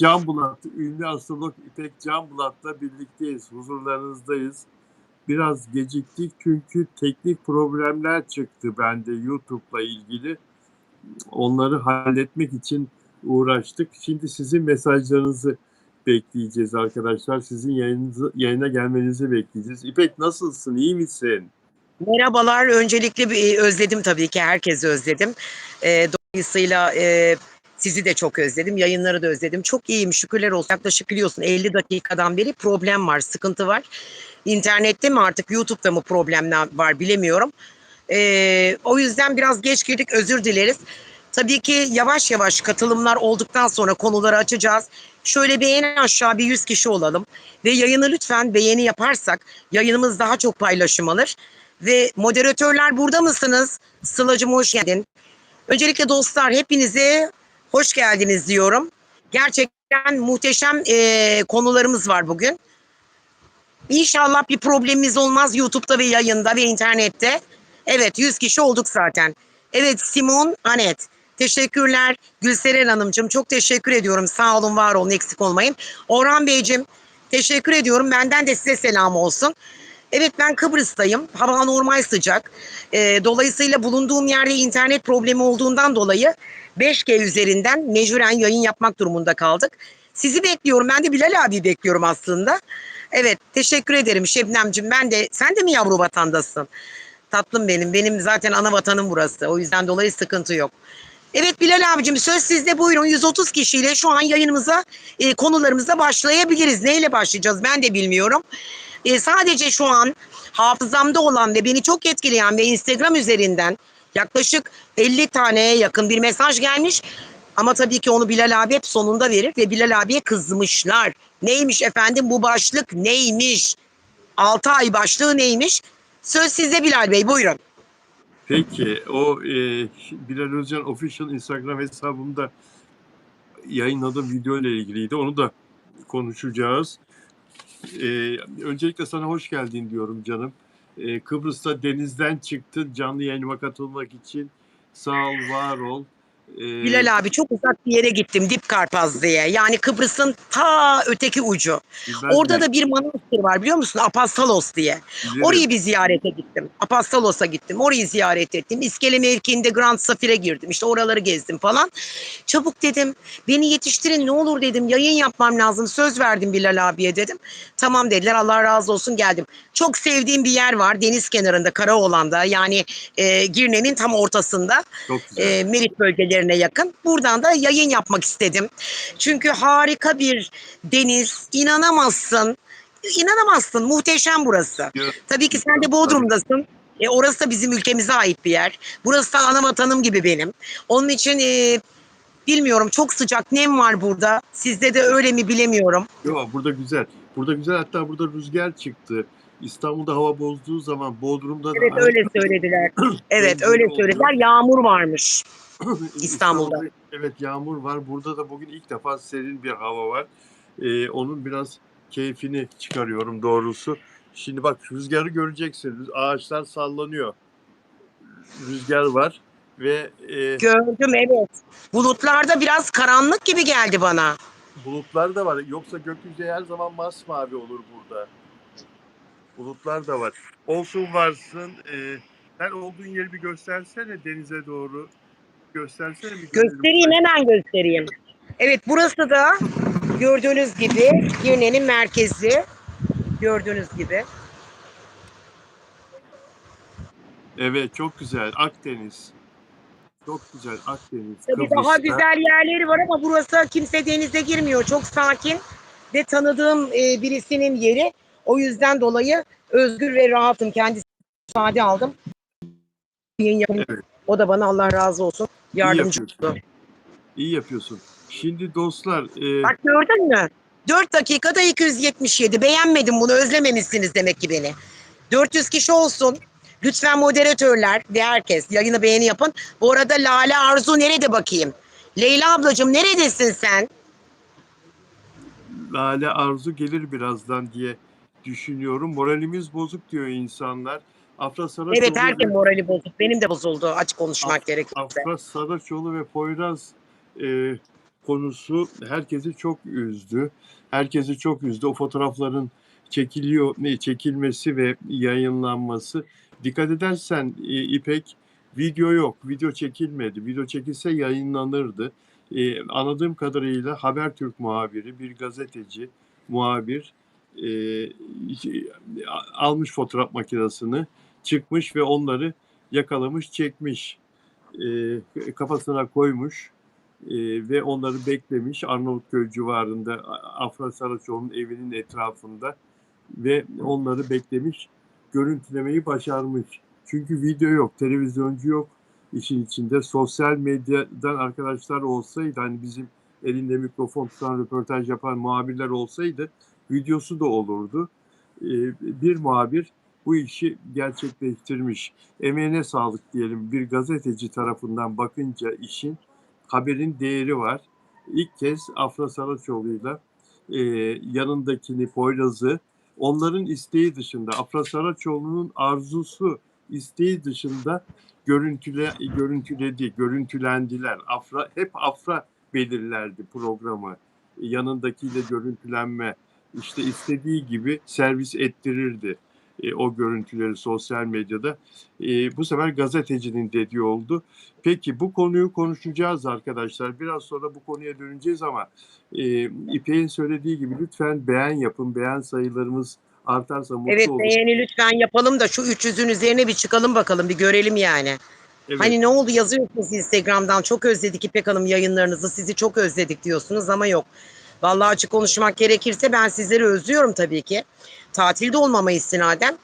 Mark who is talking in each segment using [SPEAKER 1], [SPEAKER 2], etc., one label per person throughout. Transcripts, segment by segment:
[SPEAKER 1] Canbulat, ünlü astrolog İpek Canbulat'la birlikteyiz, huzurlarınızdayız. Biraz geciktik çünkü teknik problemler çıktı bende YouTube'la ilgili. Onları halletmek için uğraştık. Şimdi sizin mesajlarınızı bekleyeceğiz arkadaşlar. Sizin yayına gelmenizi bekleyeceğiz. İpek nasılsın, iyi misin?
[SPEAKER 2] Merhabalar. Öncelikle özledim tabii ki. Herkesi özledim. Dolayısıyla sizi de çok özledim. Yayınları da özledim. Çok iyiyim. Şükürler olsun. Yaklaşık biliyorsun 50 dakikadan beri problem var, sıkıntı var. İnternette mi artık YouTube'da mı problemler var bilemiyorum. O yüzden biraz geç girdik. Özür dileriz. Tabii ki yavaş yavaş katılımlar olduktan sonra konuları açacağız. Şöyle beğeni aşağı bir 100 kişi olalım. Ve yayını lütfen beğeni yaparsak yayınımız daha çok paylaşım alır. Ve moderatörler burada mısınız? Sıla'cığım hoş geldin. Öncelikle dostlar hepinize hoş geldiniz diyorum. Gerçekten muhteşem konularımız var bugün. İnşallah bir problemimiz olmaz YouTube'da ve yayında ve internette. Evet 100 kişi olduk zaten. Evet Simon, Anet. Teşekkürler. Gülseren Hanımcığım çok teşekkür ediyorum. Sağ olun, var olun, eksik olmayın. Orhan Beyciğim teşekkür ediyorum. Benden de size selam olsun. Evet ben Kıbrıs'tayım. Hava normal sıcak. Dolayısıyla bulunduğum yerde internet problemi olduğundan dolayı 5G üzerinden mecburen yayın yapmak durumunda kaldık. Sizi bekliyorum. Ben de Bilal abi bekliyorum aslında. Evet teşekkür ederim Şebnemciğim. Sen de mi yavru vatandasın? Tatlım benim. Benim zaten ana vatanım burası. O yüzden dolayı sıkıntı yok. Evet Bilal abicim söz sizde, buyurun. 130 kişiyle şu an yayınımıza, konularımıza başlayabiliriz. Neyle başlayacağız ben de bilmiyorum. Sadece şu an hafızamda olan ve beni çok etkileyen ve Instagram üzerinden yaklaşık 50 taneye yakın bir mesaj gelmiş. Ama tabii ki onu Bilal abi hep sonunda verir ve Bilal abiye kızmışlar. Neymiş efendim bu başlık neymiş? 6 ay başlığı neymiş? Söz sizde Bilal Bey, buyurun.
[SPEAKER 1] Peki, o Bilal Özcan Official Instagram hesabımda yayınladığım video ile ilgiliydi. Onu da konuşacağız. Öncelikle sana hoş geldin diyorum canım. Kıbrıs'ta denizden çıktın canlı yayınıma katılmak için. Sağ ol, var ol.
[SPEAKER 2] Bilal abi çok uzak bir yere gittim, Dip Karpaz diye. Yani Kıbrıs'ın ta öteki ucu. Orada da bir manastır var biliyor musun? Apastalos diye.
[SPEAKER 1] Bilirim.
[SPEAKER 2] Orayı bir ziyarete gittim. Apastalos'a gittim. Orayı ziyaret ettim. İskele mevkiinde Grand Safir'e girdim. İşte oraları gezdim falan. Çabuk dedim beni yetiştirin ne olur dedim. Yayın yapmam lazım. Söz verdim Bilal abiye dedim. Tamam dediler, Allah razı olsun, geldim. Çok sevdiğim bir yer var deniz kenarında, Karaoğlan'da. Yani Girne'nin tam ortasında.
[SPEAKER 1] Çok güzel.
[SPEAKER 2] Merit bölgelerine yakın. Buradan da yayın yapmak istedim. Çünkü harika bir deniz. İnanamazsın. İnanamazsın. Muhteşem burası. Tabii ki sen de Bodrum'dasın. Orası da bizim ülkemize ait bir yer. Burası da ana vatanım gibi benim. Onun için bilmiyorum, çok sıcak, nem var burada. Sizde de öyle mi bilemiyorum.
[SPEAKER 1] Yok, burada güzel. Burada güzel, hatta burada rüzgar çıktı. İstanbul'da hava bozduğu zaman Bodrum'da
[SPEAKER 2] Evet
[SPEAKER 1] da
[SPEAKER 2] öyle söylediler. Evet öyle
[SPEAKER 1] oluyor.
[SPEAKER 2] söylediler. Yağmur varmış İstanbul'da.
[SPEAKER 1] Evet, yağmur var. Burada da bugün ilk defa serin bir hava var. Onun biraz keyfini çıkarıyorum doğrusu. Şimdi bak, rüzgarı göreceksiniz. Ağaçlar sallanıyor. Rüzgar var ve
[SPEAKER 2] Gördüm evet. Bulutlarda biraz karanlık gibi geldi bana.
[SPEAKER 1] bulutlar da var. Yoksa gökyüzü her zaman masmavi olur burada. Bulutlar da var. Olsun varsın. Sen olduğun yeri bir göstersene, denize doğru. Göstersene bir görelim.
[SPEAKER 2] Göstereyim, hemen göstereyim. Evet burası da gördüğünüz gibi Girne'nin merkezi. Gördüğünüz gibi.
[SPEAKER 1] Evet, çok güzel. Akdeniz. Çok güzel Akdeniz.
[SPEAKER 2] Tabii
[SPEAKER 1] Kıbrıs'ta.
[SPEAKER 2] daha güzel yerleri var ama burası kimse denize girmiyor. Çok sakin ve tanıdığım birisinin yeri. O yüzden dolayı özgür ve rahatım. Kendisi ifade aldım. Evet. O da bana Allah razı olsun yardımcı oldu.
[SPEAKER 1] İyi yapıyorsun. Şimdi dostlar.
[SPEAKER 2] Bak gördün mü? 4 dakikada 277. Beğenmedim bunu. Özlememişsiniz demek ki beni. 400 kişi olsun. Lütfen moderatörler ve herkes yayını beğeni yapın. Bu arada Lale Arzu nerede bakayım? Leyla ablacığım neredesin sen?
[SPEAKER 1] Lale Arzu gelir birazdan diye düşünüyorum. Moralimiz bozuk diyor insanlar. Afra Saraçoğlu.
[SPEAKER 2] Evet herkes morali bozuk. Benim de bozuldu açık konuşmak gerekirse.
[SPEAKER 1] Afra Saraçoğlu ve Poyraz konusu herkesi çok üzdü. Herkesi çok üzdü. O fotoğrafların çekilmesi ve yayınlanması. Dikkat edersen İpek, video yok. Video çekilmedi. Video çekilse yayınlanırdı. Anladığım kadarıyla Habertürk muhabiri, bir gazeteci, muhabir almış fotoğraf makinesini, çıkmış ve onları yakalamış, çekmiş, kafasına koymuş ve onları beklemiş Arnavutköy civarında, Afra Saraçoğlu'nun evinin etrafında ve onları beklemiş, görüntülemeyi başarmış. Çünkü video yok, televizyoncu yok işin içinde. Sosyal medyadan arkadaşlar olsaydı, hani bizim elinde mikrofon tutan, röportaj yapan muhabirler olsaydı videosu da olurdu. Bir muhabir bu işi gerçekleştirmiş. Emeğine sağlık diyelim. Bir gazeteci tarafından bakınca işin, haberin değeri var. İlk kez Afra Saraçoğlu'yla yanındakini, Poyraz'ı, onların isteği dışında, Afra Saraçoğlu'nun arzusu, isteği dışında görüntülendiler. Hep Afra belirlerdi programı. Yanındakiyle görüntülenme, işte istediği gibi servis ettirirdi o görüntüleri sosyal medyada. Bu sefer gazetecinin dediği oldu. Peki bu konuyu konuşacağız arkadaşlar. Biraz sonra bu konuya döneceğiz ama İpek'in söylediği gibi lütfen beğen yapın. Beğen sayılarımız artarsa mutlu
[SPEAKER 2] Evet,
[SPEAKER 1] olur.
[SPEAKER 2] beğeni lütfen yapalım da şu 300'ün üzerine bir çıkalım bakalım, bir görelim yani.
[SPEAKER 1] Evet,
[SPEAKER 2] Hani ne oldu, yazıyorsunuz Instagram'dan, çok özledik İpek Hanım yayınlarınızı, sizi çok özledik diyorsunuz ama yok. Vallahi açık konuşmak gerekirse ben sizleri özlüyorum tabii ki. Tatilde olmama istinaden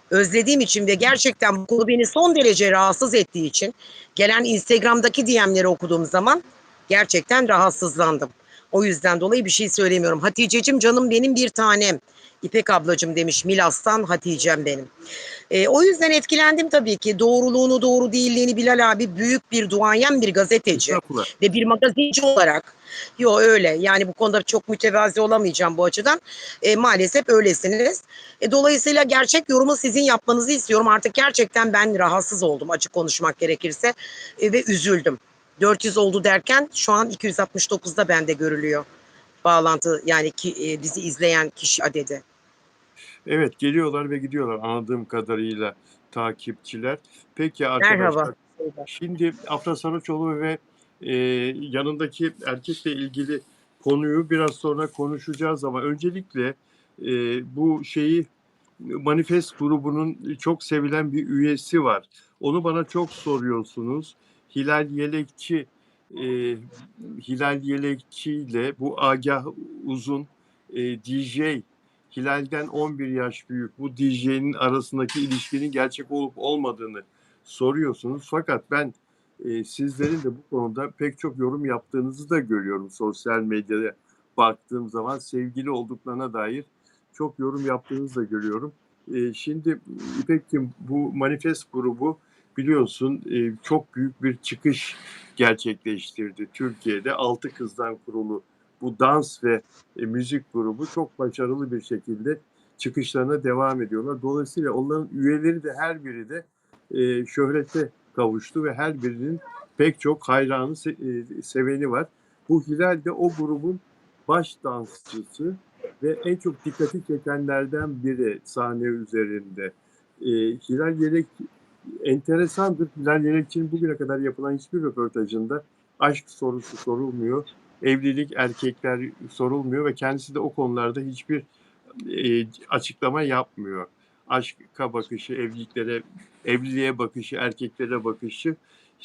[SPEAKER 2] özlediğim için ve gerçekten bu konu beni son derece rahatsız ettiği için gelen Instagram'daki DM'leri okuduğum zaman gerçekten rahatsızlandım. O yüzden dolayı bir şey söylemiyorum. Hatice'cim canım benim bir tanem. İpek ablacım demiş Milas'tan Hatice'm benim. O yüzden etkilendim tabii ki. Doğruluğunu, doğru değilliğini Bilal abi büyük bir duayen bir gazeteci
[SPEAKER 1] estağfurullah.
[SPEAKER 2] ve bir magazinci olarak, yo öyle yani bu konuda çok mütevazi olamayacağım bu açıdan. Maalesef öylesiniz. Dolayısıyla gerçek yorumu sizin yapmanızı istiyorum. Artık gerçekten ben rahatsız oldum açık konuşmak gerekirse ve üzüldüm. 400 oldu derken şu an 269'da bende görülüyor. Bağlantı yani bizi izleyen kişi adedi.
[SPEAKER 1] Evet, geliyorlar ve gidiyorlar anladığım kadarıyla takipçiler. Peki
[SPEAKER 2] Merhaba.
[SPEAKER 1] arkadaşlar, şimdi Afra Saraçoğlu ve yanındaki erkekle ilgili konuyu biraz sonra konuşacağız ama öncelikle bu şeyi, Manifest grubunun çok sevilen bir üyesi var. Onu bana çok soruyorsunuz. Hilal Yelekçi, e, Hilal Yelekçi ile bu Agah Uzun, DJ, Hilal'den 11 yaş büyük bu DJ'nin arasındaki ilişkinin gerçek olup olmadığını soruyorsunuz. Fakat ben sizlerin de bu konuda pek çok yorum yaptığınızı da görüyorum sosyal medyada baktığım zaman, sevgili olduklarına dair çok yorum yaptığınızı da görüyorum. Şimdi İpek'ciğim, bu Manifest grubu biliyorsun çok büyük bir çıkış gerçekleştirdi Türkiye'de. 6 kızdan kurulu bu dans ve müzik grubu çok başarılı bir şekilde çıkışlarına devam ediyorlar. Dolayısıyla onların üyeleri de her biri de şöhrete kavuştu ve her birinin pek çok hayranı, seveni var. Bu Hilal de o grubun baş dansçısı ve en çok dikkati çekenlerden biri sahne üzerinde. Hilal Yelek enteresandır. Hilal Yelekçi'nin bugüne kadar yapılan hiçbir röportajında aşk sorusu sorulmuyor. Evlilik, erkekler sorulmuyor ve kendisi de o konularda hiçbir açıklama yapmıyor. Aşka bakışı, evliliğe bakışı, erkeklere bakışı.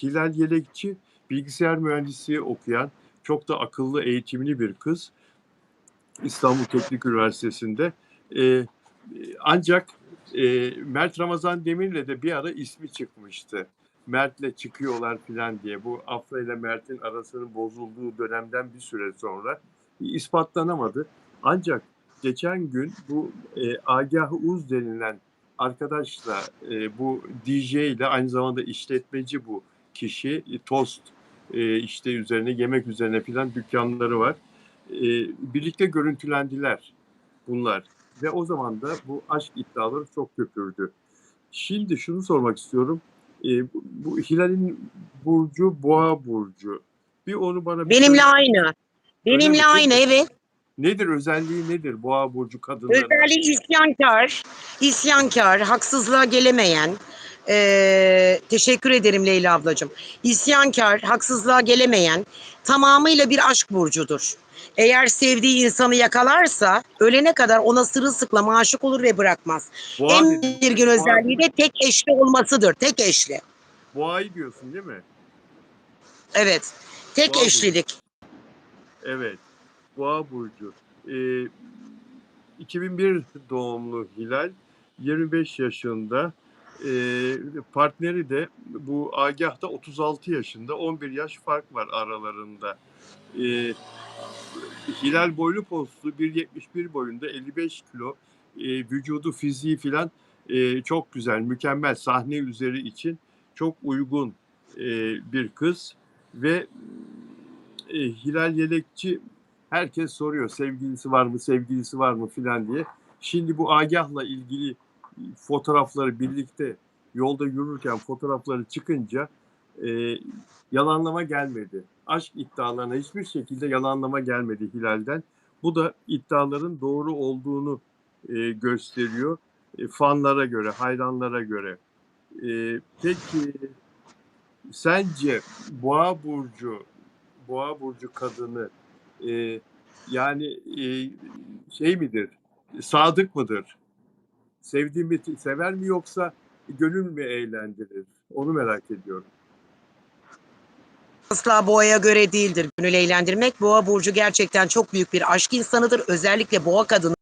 [SPEAKER 1] Hilal Yelekçi bilgisayar mühendisliği okuyan, çok da akıllı, eğitimli bir kız. İstanbul Teknik Üniversitesi'nde. E, Ancak Mert Ramazan Demir'le de bir ara ismi çıkmıştı. Mert'le çıkıyorlar falan diye. Bu Afra ile Mert'in arasının bozulduğu dönemden bir süre sonra ispatlanamadı. Ancak geçen gün bu Agah Uz denilen arkadaşla, bu DJ ile aynı zamanda işletmeci bu kişi, tost işte üzerine, yemek üzerine falan dükkanları var. Birlikte görüntülendiler bunlar. Ve o zaman da bu aşk iddiaları çok köpürdü. Şimdi şunu sormak istiyorum. Bu Hilal'in burcu Boğa burcu. Bir onu bana bir
[SPEAKER 2] Benimle
[SPEAKER 1] söyle.
[SPEAKER 2] aynı.
[SPEAKER 1] Öyle mi?
[SPEAKER 2] Benimle aynı, evet.
[SPEAKER 1] Nedir özelliği nedir Boğa burcu kadınlarının?
[SPEAKER 2] Özelliği isyankar, haksızlığa gelemeyen. Teşekkür ederim Leyla ablacığım. İsyankar, haksızlığa gelemeyen, tamamıyla bir aşk burcudur. Eğer sevdiği insanı yakalarsa ölene kadar ona sırılsıklam aşık olur ve bırakmaz.
[SPEAKER 1] Boğa
[SPEAKER 2] En
[SPEAKER 1] dedin değil mi?
[SPEAKER 2] belirgin
[SPEAKER 1] Boğa değil
[SPEAKER 2] özelliği
[SPEAKER 1] mi?
[SPEAKER 2] de tek eşli olmasıdır. Tek eşli.
[SPEAKER 1] Boğayı diyorsun değil mi?
[SPEAKER 2] Evet. Tek
[SPEAKER 1] Boğa burcu.
[SPEAKER 2] eşlilik.
[SPEAKER 1] Evet. Boğa burcu. Ee, 2001 doğumlu Hilal, 25 yaşında. Partneri de bu Agah'ta 36 yaşında. 11 yaş fark var aralarında. Ee, Hilal boylu postlu, 1,71 boyunda, 55 kilo. Vücudu, fiziği filan çok güzel, mükemmel. Sahne üzeri için çok uygun bir kız. Ve Hilal Yelekçi, herkes soruyor sevgilisi var mı, sevgilisi var mı filan diye. Şimdi bu Agah'la ilgili fotoğrafları birlikte yolda yürürken fotoğrafları çıkınca e, yalanlama gelmedi. Aşk iddialarına hiçbir şekilde yalanlama gelmedi Hilal'den. Bu da iddiaların doğru olduğunu gösteriyor. Fanlara göre, hayranlara göre. Peki sence Boğa burcu kadını e, yani şey midir? Sadık mıdır? Sevdiğimi sever mi yoksa gönül mü eğlendirir? Onu merak ediyorum.
[SPEAKER 2] Asla boğaya göre değildir gönül eğlendirmek. Boğa burcu gerçekten çok büyük bir aşk insanıdır. Özellikle boğa kadını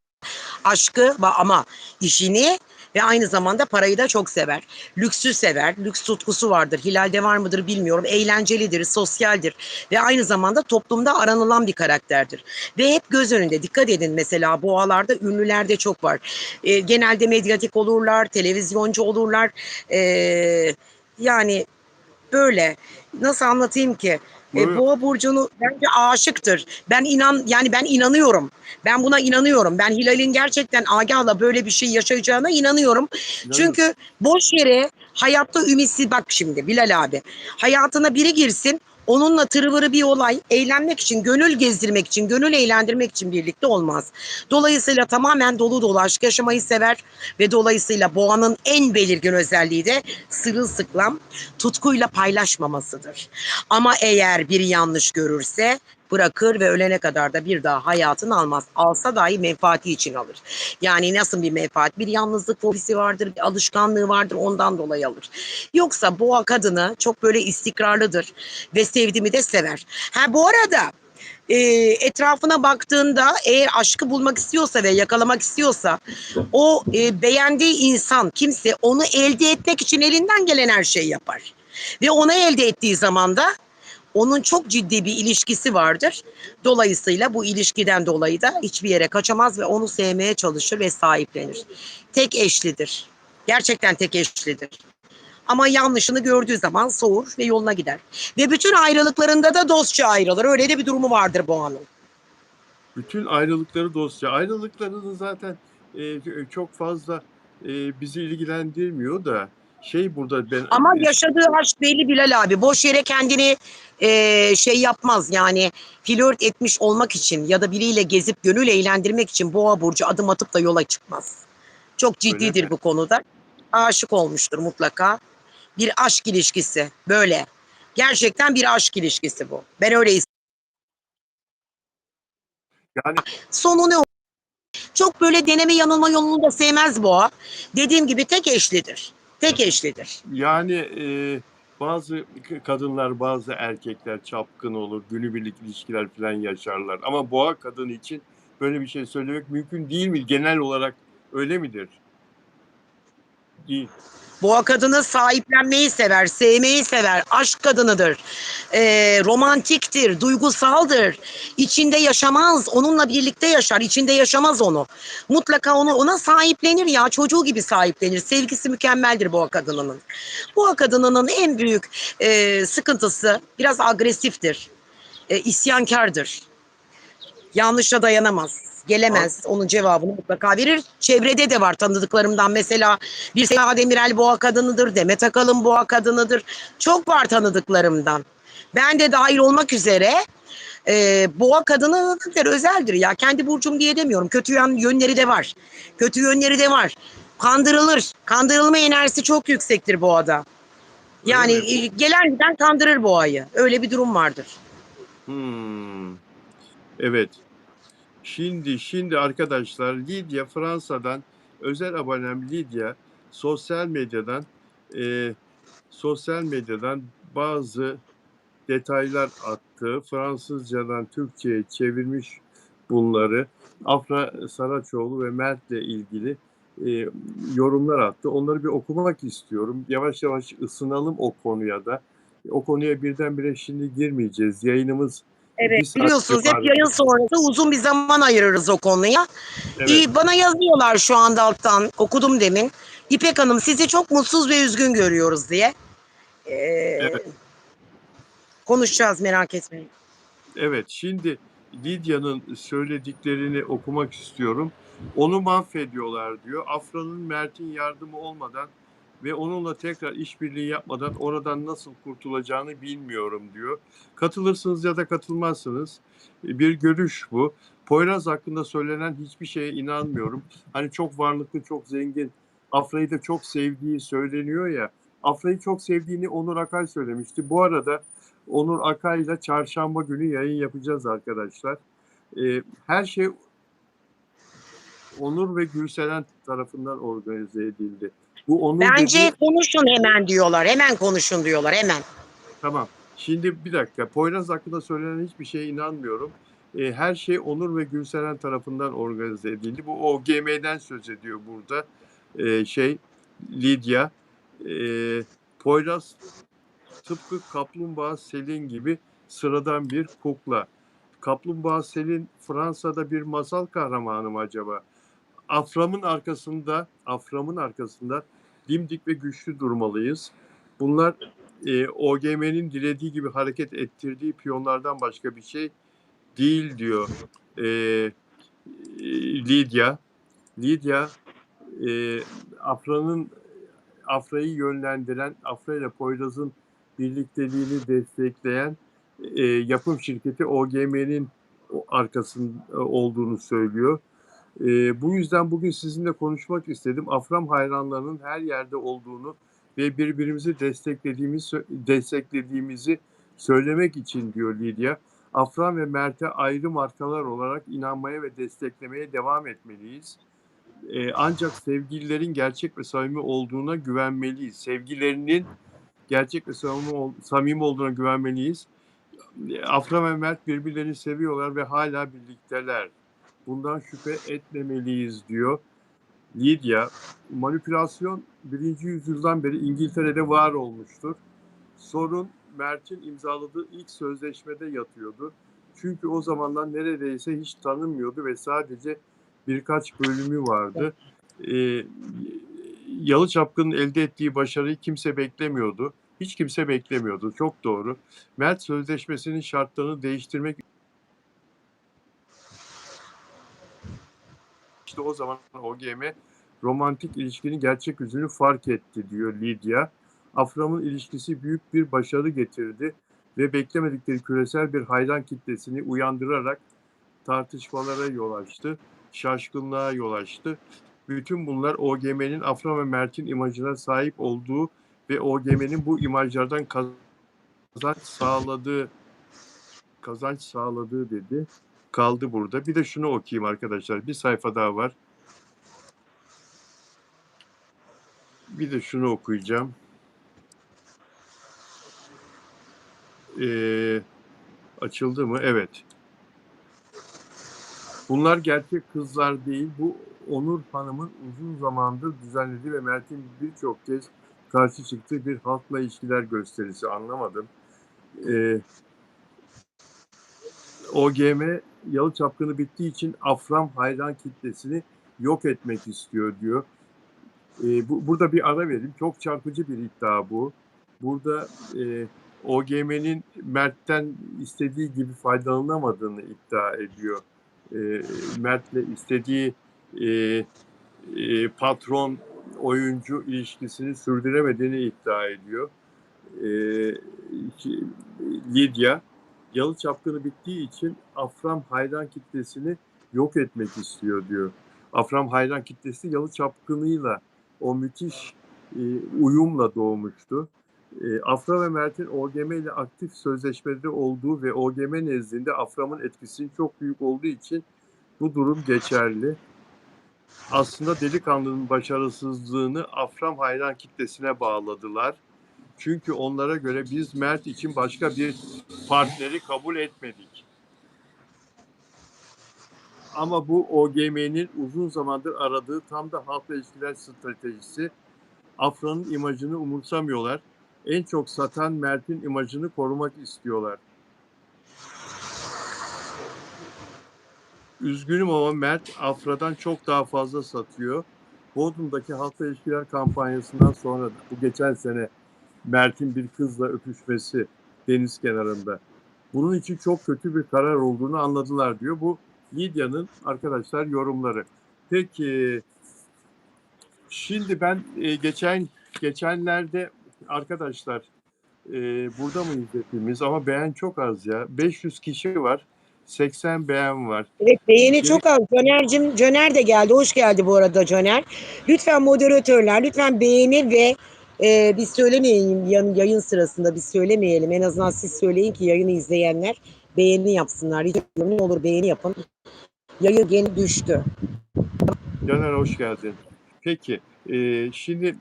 [SPEAKER 2] aşkı ama işini ve aynı zamanda parayı da çok sever. Lüksü sever, lüks tutkusu vardır. Hilal'de var mıdır bilmiyorum. Eğlencelidir, sosyaldir ve aynı zamanda toplumda aranılan bir karakterdir. Ve hep göz önünde. Dikkat edin, mesela boğalarda ünlülerde çok var. Genelde medyatik olurlar, televizyoncu olurlar. Yani böyle, nasıl anlatayım ki?
[SPEAKER 1] Yo,
[SPEAKER 2] Boğa burcunu bence aşıktır. Ben inanıyorum. Ben buna inanıyorum. Ben Hilal'in gerçekten Agah'la böyle bir şey yaşayacağına inanıyorum.
[SPEAKER 1] inanıyorum.
[SPEAKER 2] Çünkü boş yere hayatta ümitsiz, bak şimdi Bilal abi. Hayatına biri girsin, onunla tırvırı bir olay, eğlenmek için, gönül gezdirmek için, gönül eğlendirmek için birlikte olmaz. Dolayısıyla tamamen dolu dolu aşk yaşamayı sever ve dolayısıyla boğanın en belirgin özelliği de sırılsıklam tutkuyla paylaşmamasıdır. Ama eğer biri yanlış görürse bırakır ve ölene kadar da bir daha hayatını almaz. Alsa dahi menfaati için alır. Yani nasıl bir menfaat? Bir yalnızlık fobisi vardır, bir alışkanlığı vardır, ondan dolayı alır. Yoksa boğa kadını çok böyle istikrarlıdır ve sevdiğimi de sever. Ha, bu arada etrafına baktığında eğer aşkı bulmak istiyorsa ve yakalamak istiyorsa o beğendiği insan kimse onu elde etmek için elinden gelen her şeyi yapar. Ve onu elde ettiği zaman da onun çok ciddi bir ilişkisi vardır. Dolayısıyla bu ilişkiden dolayı da hiçbir yere kaçamaz ve onu sevmeye çalışır ve sahiplenir. Tek eşlidir. Gerçekten tek eşlidir. Ama yanlışını gördüğü zaman soğur ve yoluna gider. Ve bütün ayrılıklarında da dostça ayrılır. Öyle de bir durumu vardır Boğa'nın.
[SPEAKER 1] Bütün ayrılıkları dostça. Ayrılıkları da zaten çok fazla bizi ilgilendirmiyor da burada ben
[SPEAKER 2] Ama yaşadığı aşk belli Bilal abi. Boş yere kendini şey yapmaz. Yani flört etmiş olmak için ya da biriyle gezip gönül eğlendirmek için Boğa burcu adım atıp da yola çıkmaz. Çok
[SPEAKER 1] öyle mi?
[SPEAKER 2] ciddidir bu konuda. Aşık olmuştur mutlaka. Bir aşk ilişkisi böyle. Gerçekten bir aşk ilişkisi bu. Ben öyle
[SPEAKER 1] Yani
[SPEAKER 2] sonu ne? Çok böyle deneme yanılma yolunu da sevmez boğa. Dediğim gibi tek eşlidir. Tek eşlidir.
[SPEAKER 1] Yani bazı kadınlar, bazı erkekler çapkın olur, günübirlik ilişkiler falan yaşarlar. Ama boğa kadın için böyle bir şey söylemek mümkün değil mi? Genel olarak öyle midir? Değil.
[SPEAKER 2] Boğa kadını sahiplenmeyi sever, sevmeyi sever, aşk kadınıdır. Romantiktir, duygusaldır. İçinde yaşamaz, onunla birlikte yaşar, içinde yaşamaz onu. Mutlaka ona sahiplenir ya, çocuğu gibi sahiplenir. Sevgisi mükemmeldir boğa kadınının. Boğa kadınının en büyük sıkıntısı biraz agresiftir, isyankardır. Yanlışa dayanamaz.
[SPEAKER 1] Az,
[SPEAKER 2] Gelemez. Onun cevabını mutlaka verir. Çevrede de var tanıdıklarımdan. Mesela bir Sema Demirel boğa kadınıdır. Demet Akalın boğa kadınıdır. Çok var tanıdıklarımdan. Ben de dahil olmak üzere boğa kadını özeldir ya. Kendi burcum diye demiyorum. Kötü yönleri de var. Kötü yönleri de var. Kandırılır. Kandırılma enerjisi çok yüksektir boğada.
[SPEAKER 1] Öyle
[SPEAKER 2] Yani
[SPEAKER 1] mi?
[SPEAKER 2] gelen giden kandırır boğayı. Öyle bir durum vardır.
[SPEAKER 1] Hmm, evet. Şimdi arkadaşlar Lidya Fransa'dan özel abonem Lidya sosyal medyadan e, sosyal medyadan bazı detaylar attı. Fransızcadan Türkçe'ye çevirmiş bunları. Afra Saraçoğlu ve Mert'le ilgili e, yorumlar attı. Onları bir okumak istiyorum. Yavaş yavaş ısınalım o konuya da. O konuya birdenbire şimdi girmeyeceğiz. Yayınımız bir
[SPEAKER 2] Evet,
[SPEAKER 1] saat
[SPEAKER 2] biliyorsunuz hep
[SPEAKER 1] civarında.
[SPEAKER 2] yayın sonrası uzun bir zaman ayırırız o konuya.
[SPEAKER 1] Evet,
[SPEAKER 2] Bana yazıyorlar şu anda alttan. Okudum demin. İpek Hanım sizi çok mutsuz ve üzgün görüyoruz diye.
[SPEAKER 1] evet.
[SPEAKER 2] Ee, konuşacağız merak etmeyin.
[SPEAKER 1] Evet, şimdi Lidya'nın söylediklerini okumak istiyorum. Onu mahvediyorlar diyor. Afra'nın Mert'in yardımı olmadan ve onunla tekrar işbirliği yapmadan oradan nasıl kurtulacağını bilmiyorum diyor. Katılırsınız ya da katılmazsınız. Bir görüş bu. Poyraz hakkında söylenen hiçbir şeye inanmıyorum. Hani çok varlıklı, çok zengin, Afra'yı da çok sevdiği söyleniyor ya. Afra'yı çok sevdiğini Onur Akay söylemişti. Bu arada Onur Akay'la çarşamba günü yayın yapacağız arkadaşlar. Her şey Onur ve Gülseren tarafından organize edildi. Bu Onur
[SPEAKER 2] Bence
[SPEAKER 1] dediği
[SPEAKER 2] konuşun hemen diyorlar. Hemen konuşun diyorlar hemen.
[SPEAKER 1] tamam. Şimdi bir dakika. Poyraz hakkında söylenen hiçbir şeye inanmıyorum. Her şey Onur ve Gülseren tarafından organize edildi. Bu OGM'den söz ediyor burada. Lidya. Poyraz tıpkı Kaplumbağa Selin gibi sıradan bir kukla. Kaplumbağa Selin Fransa'da bir masal kahramanı mı acaba? Aframın arkasında dimdik ve güçlü durmalıyız. Bunlar OGM'nin dilediği gibi hareket ettirdiği piyonlardan başka bir şey değil diyor e, Lidya. Lidya e, Afra'nın Afra'yı yönlendiren, Afra ile Poyraz'ın birlikteliğini destekleyen yapım şirketi OGM'nin arkasında olduğunu söylüyor. Bu yüzden bugün sizinle konuşmak istedim. Afram hayranlarının her yerde olduğunu ve birbirimizi desteklediğimizi söylemek için diyor Lidya. Afram ve Mert'e ayrı markalar olarak inanmaya ve desteklemeye devam etmeliyiz. Ancak sevgililerin gerçek ve samimi olduğuna güvenmeliyiz. Sevgilerinin gerçek ve samimi olduğuna güvenmeliyiz. Afra ve Mert birbirlerini seviyorlar ve hala birlikteler. Bundan şüphe etmemeliyiz diyor Lidya. Manipülasyon birinci yüzyıldan beri İngiltere'de var olmuştur. Sorun Mert'in imzaladığı ilk sözleşmede yatıyordu. Çünkü o zamanlar neredeyse hiç tanınmıyordu ve sadece birkaç bölümü vardı. Yalı Çapkın'ın elde ettiği başarıyı kimse beklemiyordu. Hiç kimse beklemiyordu. Çok doğru. Mert sözleşmesinin şartlarını değiştirmek işte o zaman OGM romantik ilişkinin gerçek yüzünü fark etti diyor Lidya. Afram'ın ilişkisi büyük bir başarı getirdi ve beklemedikleri küresel bir hayran kitlesini uyandırarak tartışmalara yol açtı, şaşkınlığa yol açtı. Bütün bunlar OGM'nin Afra ve Mert'in imajına sahip olduğu ve OGM'nin bu imajlardan kazanç sağladığı dedi. Kaldı burada. Bir de şunu okuyayım arkadaşlar. Bir sayfa daha var. Bir de şunu okuyacağım. Açıldı mı? Evet. Bunlar gerçek kızlar değil. Bu Onur Hanım'ın uzun zamandır düzenlediği ve Mert'in birçok kez karşı çıktığı bir halkla ilişkiler gösterisi. Anlamadım. OGM Yalı Çapkını bittiği için Afram hayran kitlesini yok etmek istiyor diyor. Burada bir ara verin. Çok çarpıcı bir iddia bu. Burada OGM'nin Mert'ten istediği gibi faydalanamadığını iddia ediyor. Mert'le istediği e, patron oyuncu ilişkisini sürdüremediğini iddia ediyor. e, Lidya, Yalı Çapkını bittiği için Afram hayran kitlesini yok etmek istiyor diyor. Afram hayran kitlesi Yalı Çapkını'yla o müthiş uyumla doğmuştu. Afra ve Mert'in OGM ile aktif sözleşmede olduğu ve OGM nezdinde Afram'ın etkisinin çok büyük olduğu için bu durum geçerli. Aslında Delikanlı'nın başarısızlığını Afram hayran kitlesine bağladılar. Çünkü onlara göre biz Mert için başka bir partneri kabul etmedik. Ama bu OGM'nin uzun zamandır aradığı tam da halkla ilişkiler stratejisi. Afra'nın imajını umursamıyorlar. En çok satan Mert'in imajını korumak istiyorlar. Üzgünüm ama Mert Afra'dan çok daha fazla satıyor. Bodrum'daki halkla ilişkiler kampanyasından sonra bu geçen sene Mert'in bir kızla öpüşmesi deniz kenarında. Bunun için çok kötü bir karar olduğunu anladılar diyor. Bu Lidya'nın arkadaşlar yorumları. Peki şimdi ben geçenlerde arkadaşlar burada mıyız hepimiz ama beğen çok az ya. 500 kişi var. 80 beğen var.
[SPEAKER 2] Evet, beğeni
[SPEAKER 1] Geri
[SPEAKER 2] çok az. Caner de geldi. Hoş geldi bu arada Caner. Lütfen moderatörler lütfen beğeni ve biz söylemeyelim yayın sırasında biz söylemeyelim. En azından siz söyleyin ki yayını izleyenler beğeni yapsınlar. Rica ediyorum, ne olur beğeni yapın. Yayın gene düştü.
[SPEAKER 1] Caner hoş geldin. Peki şimdi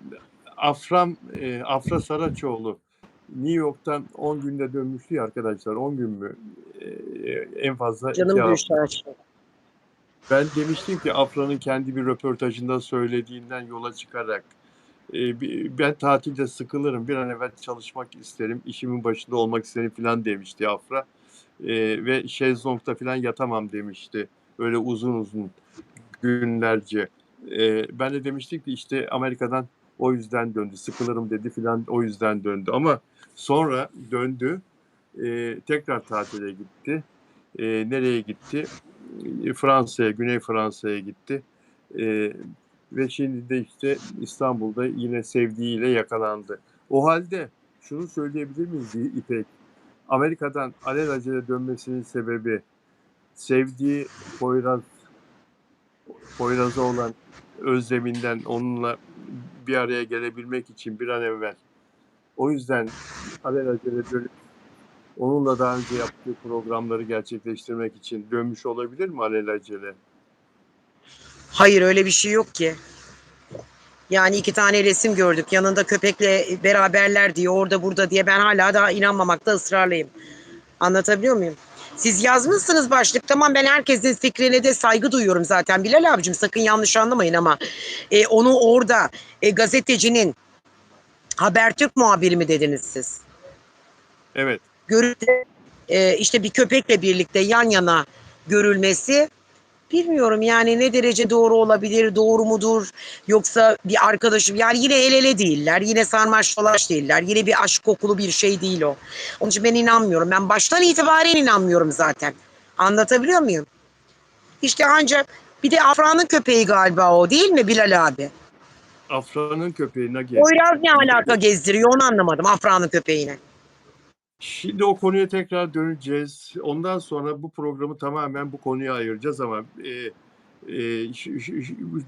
[SPEAKER 1] Afra Saraçoğlu New York'tan 10 günde dönmüştü ya arkadaşlar. 10 gün mü? En fazla 2
[SPEAKER 2] Canım düştü
[SPEAKER 1] hafta.
[SPEAKER 2] aşkım.
[SPEAKER 1] Ben demiştim ki Afra'nın kendi bir röportajında söylediğinden yola çıkarak ben tatilde sıkılırım, bir an evvel çalışmak isterim, işimin başında olmak isterim falan demişti Afra. Ve şezlongda falan yatamam demişti. Öyle uzun uzun günlerce. Ben de demiştim ki işte Amerika'dan o yüzden döndü. Sıkılırım dedi falan o yüzden döndü. Ama sonra döndü. Tekrar tatile gitti. Nereye gitti? Fransa'ya, Güney Fransa'ya gitti. Ve şimdi de işte İstanbul'da yine sevdiğiyle yakalandı. O halde şunu söyleyebilir miyiz İpek? Amerika'dan alelacele dönmesinin sebebi sevdiği Poyraz'a olan özleminden onunla bir araya gelebilmek için bir an evvel. O yüzden alelacele dönüp onunla daha önce yaptığı programları gerçekleştirmek için dönmüş olabilir mi alelacele?
[SPEAKER 2] Hayır, öyle bir şey yok ki. Yani 2 tane resim gördük. Yanında köpekle beraberler diye, orada burada diye, ben hala daha inanmamakta ısrarlıyım. Anlatabiliyor muyum? Siz yazmışsınız başlık. Tamam, ben herkesin fikrine de saygı duyuyorum zaten. Bilal abicim, sakın yanlış anlamayın ama onu orada gazetecinin Habertürk muhabiri mi dediniz siz?
[SPEAKER 1] Evet.
[SPEAKER 2] Görüp işte bir köpekle birlikte yan yana görülmesi, bilmiyorum yani ne derece doğru olabilir, doğru mudur? Yoksa bir arkadaşım, yani yine el ele değiller, yine sarmaş dolaş değiller, yine bir aşk kokulu bir şey değil o. Onun için ben inanmıyorum. Ben baştan itibaren inanmıyorum zaten. Anlatabiliyor muyum? İşte ancak bir de Afra'nın köpeği galiba o, değil mi Bilal abi?
[SPEAKER 1] Afra'nın köpeği Nagi.
[SPEAKER 2] Poyraz ne alaka gezdiriyor, onu anlamadım Afra'nın köpeğine.
[SPEAKER 1] Şimdi o konuya tekrar döneceğiz. Ondan sonra bu programı tamamen bu konuya ayıracağız ama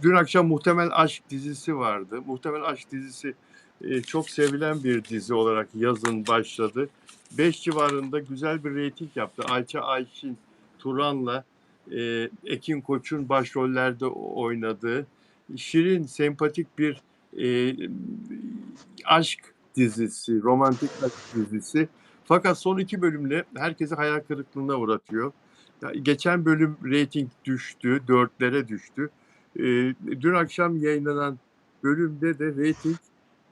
[SPEAKER 1] dün akşam Muhtemel Aşk dizisi vardı. Muhtemel Aşk dizisi çok sevilen bir dizi olarak yazın başladı. 5 civarında güzel bir reyting yaptı. Ayça Ayşin Turan'la Ekin Koç'un başrollerde oynadığı şirin, sempatik bir e, aşk dizisi, romantik aşk dizisi. Fakat son 2 bölümle herkesi hayal kırıklığına uğratıyor. Geçen bölüm reyting düştü, 4'lere düştü. Dün akşam yayınlanan bölümde de reyting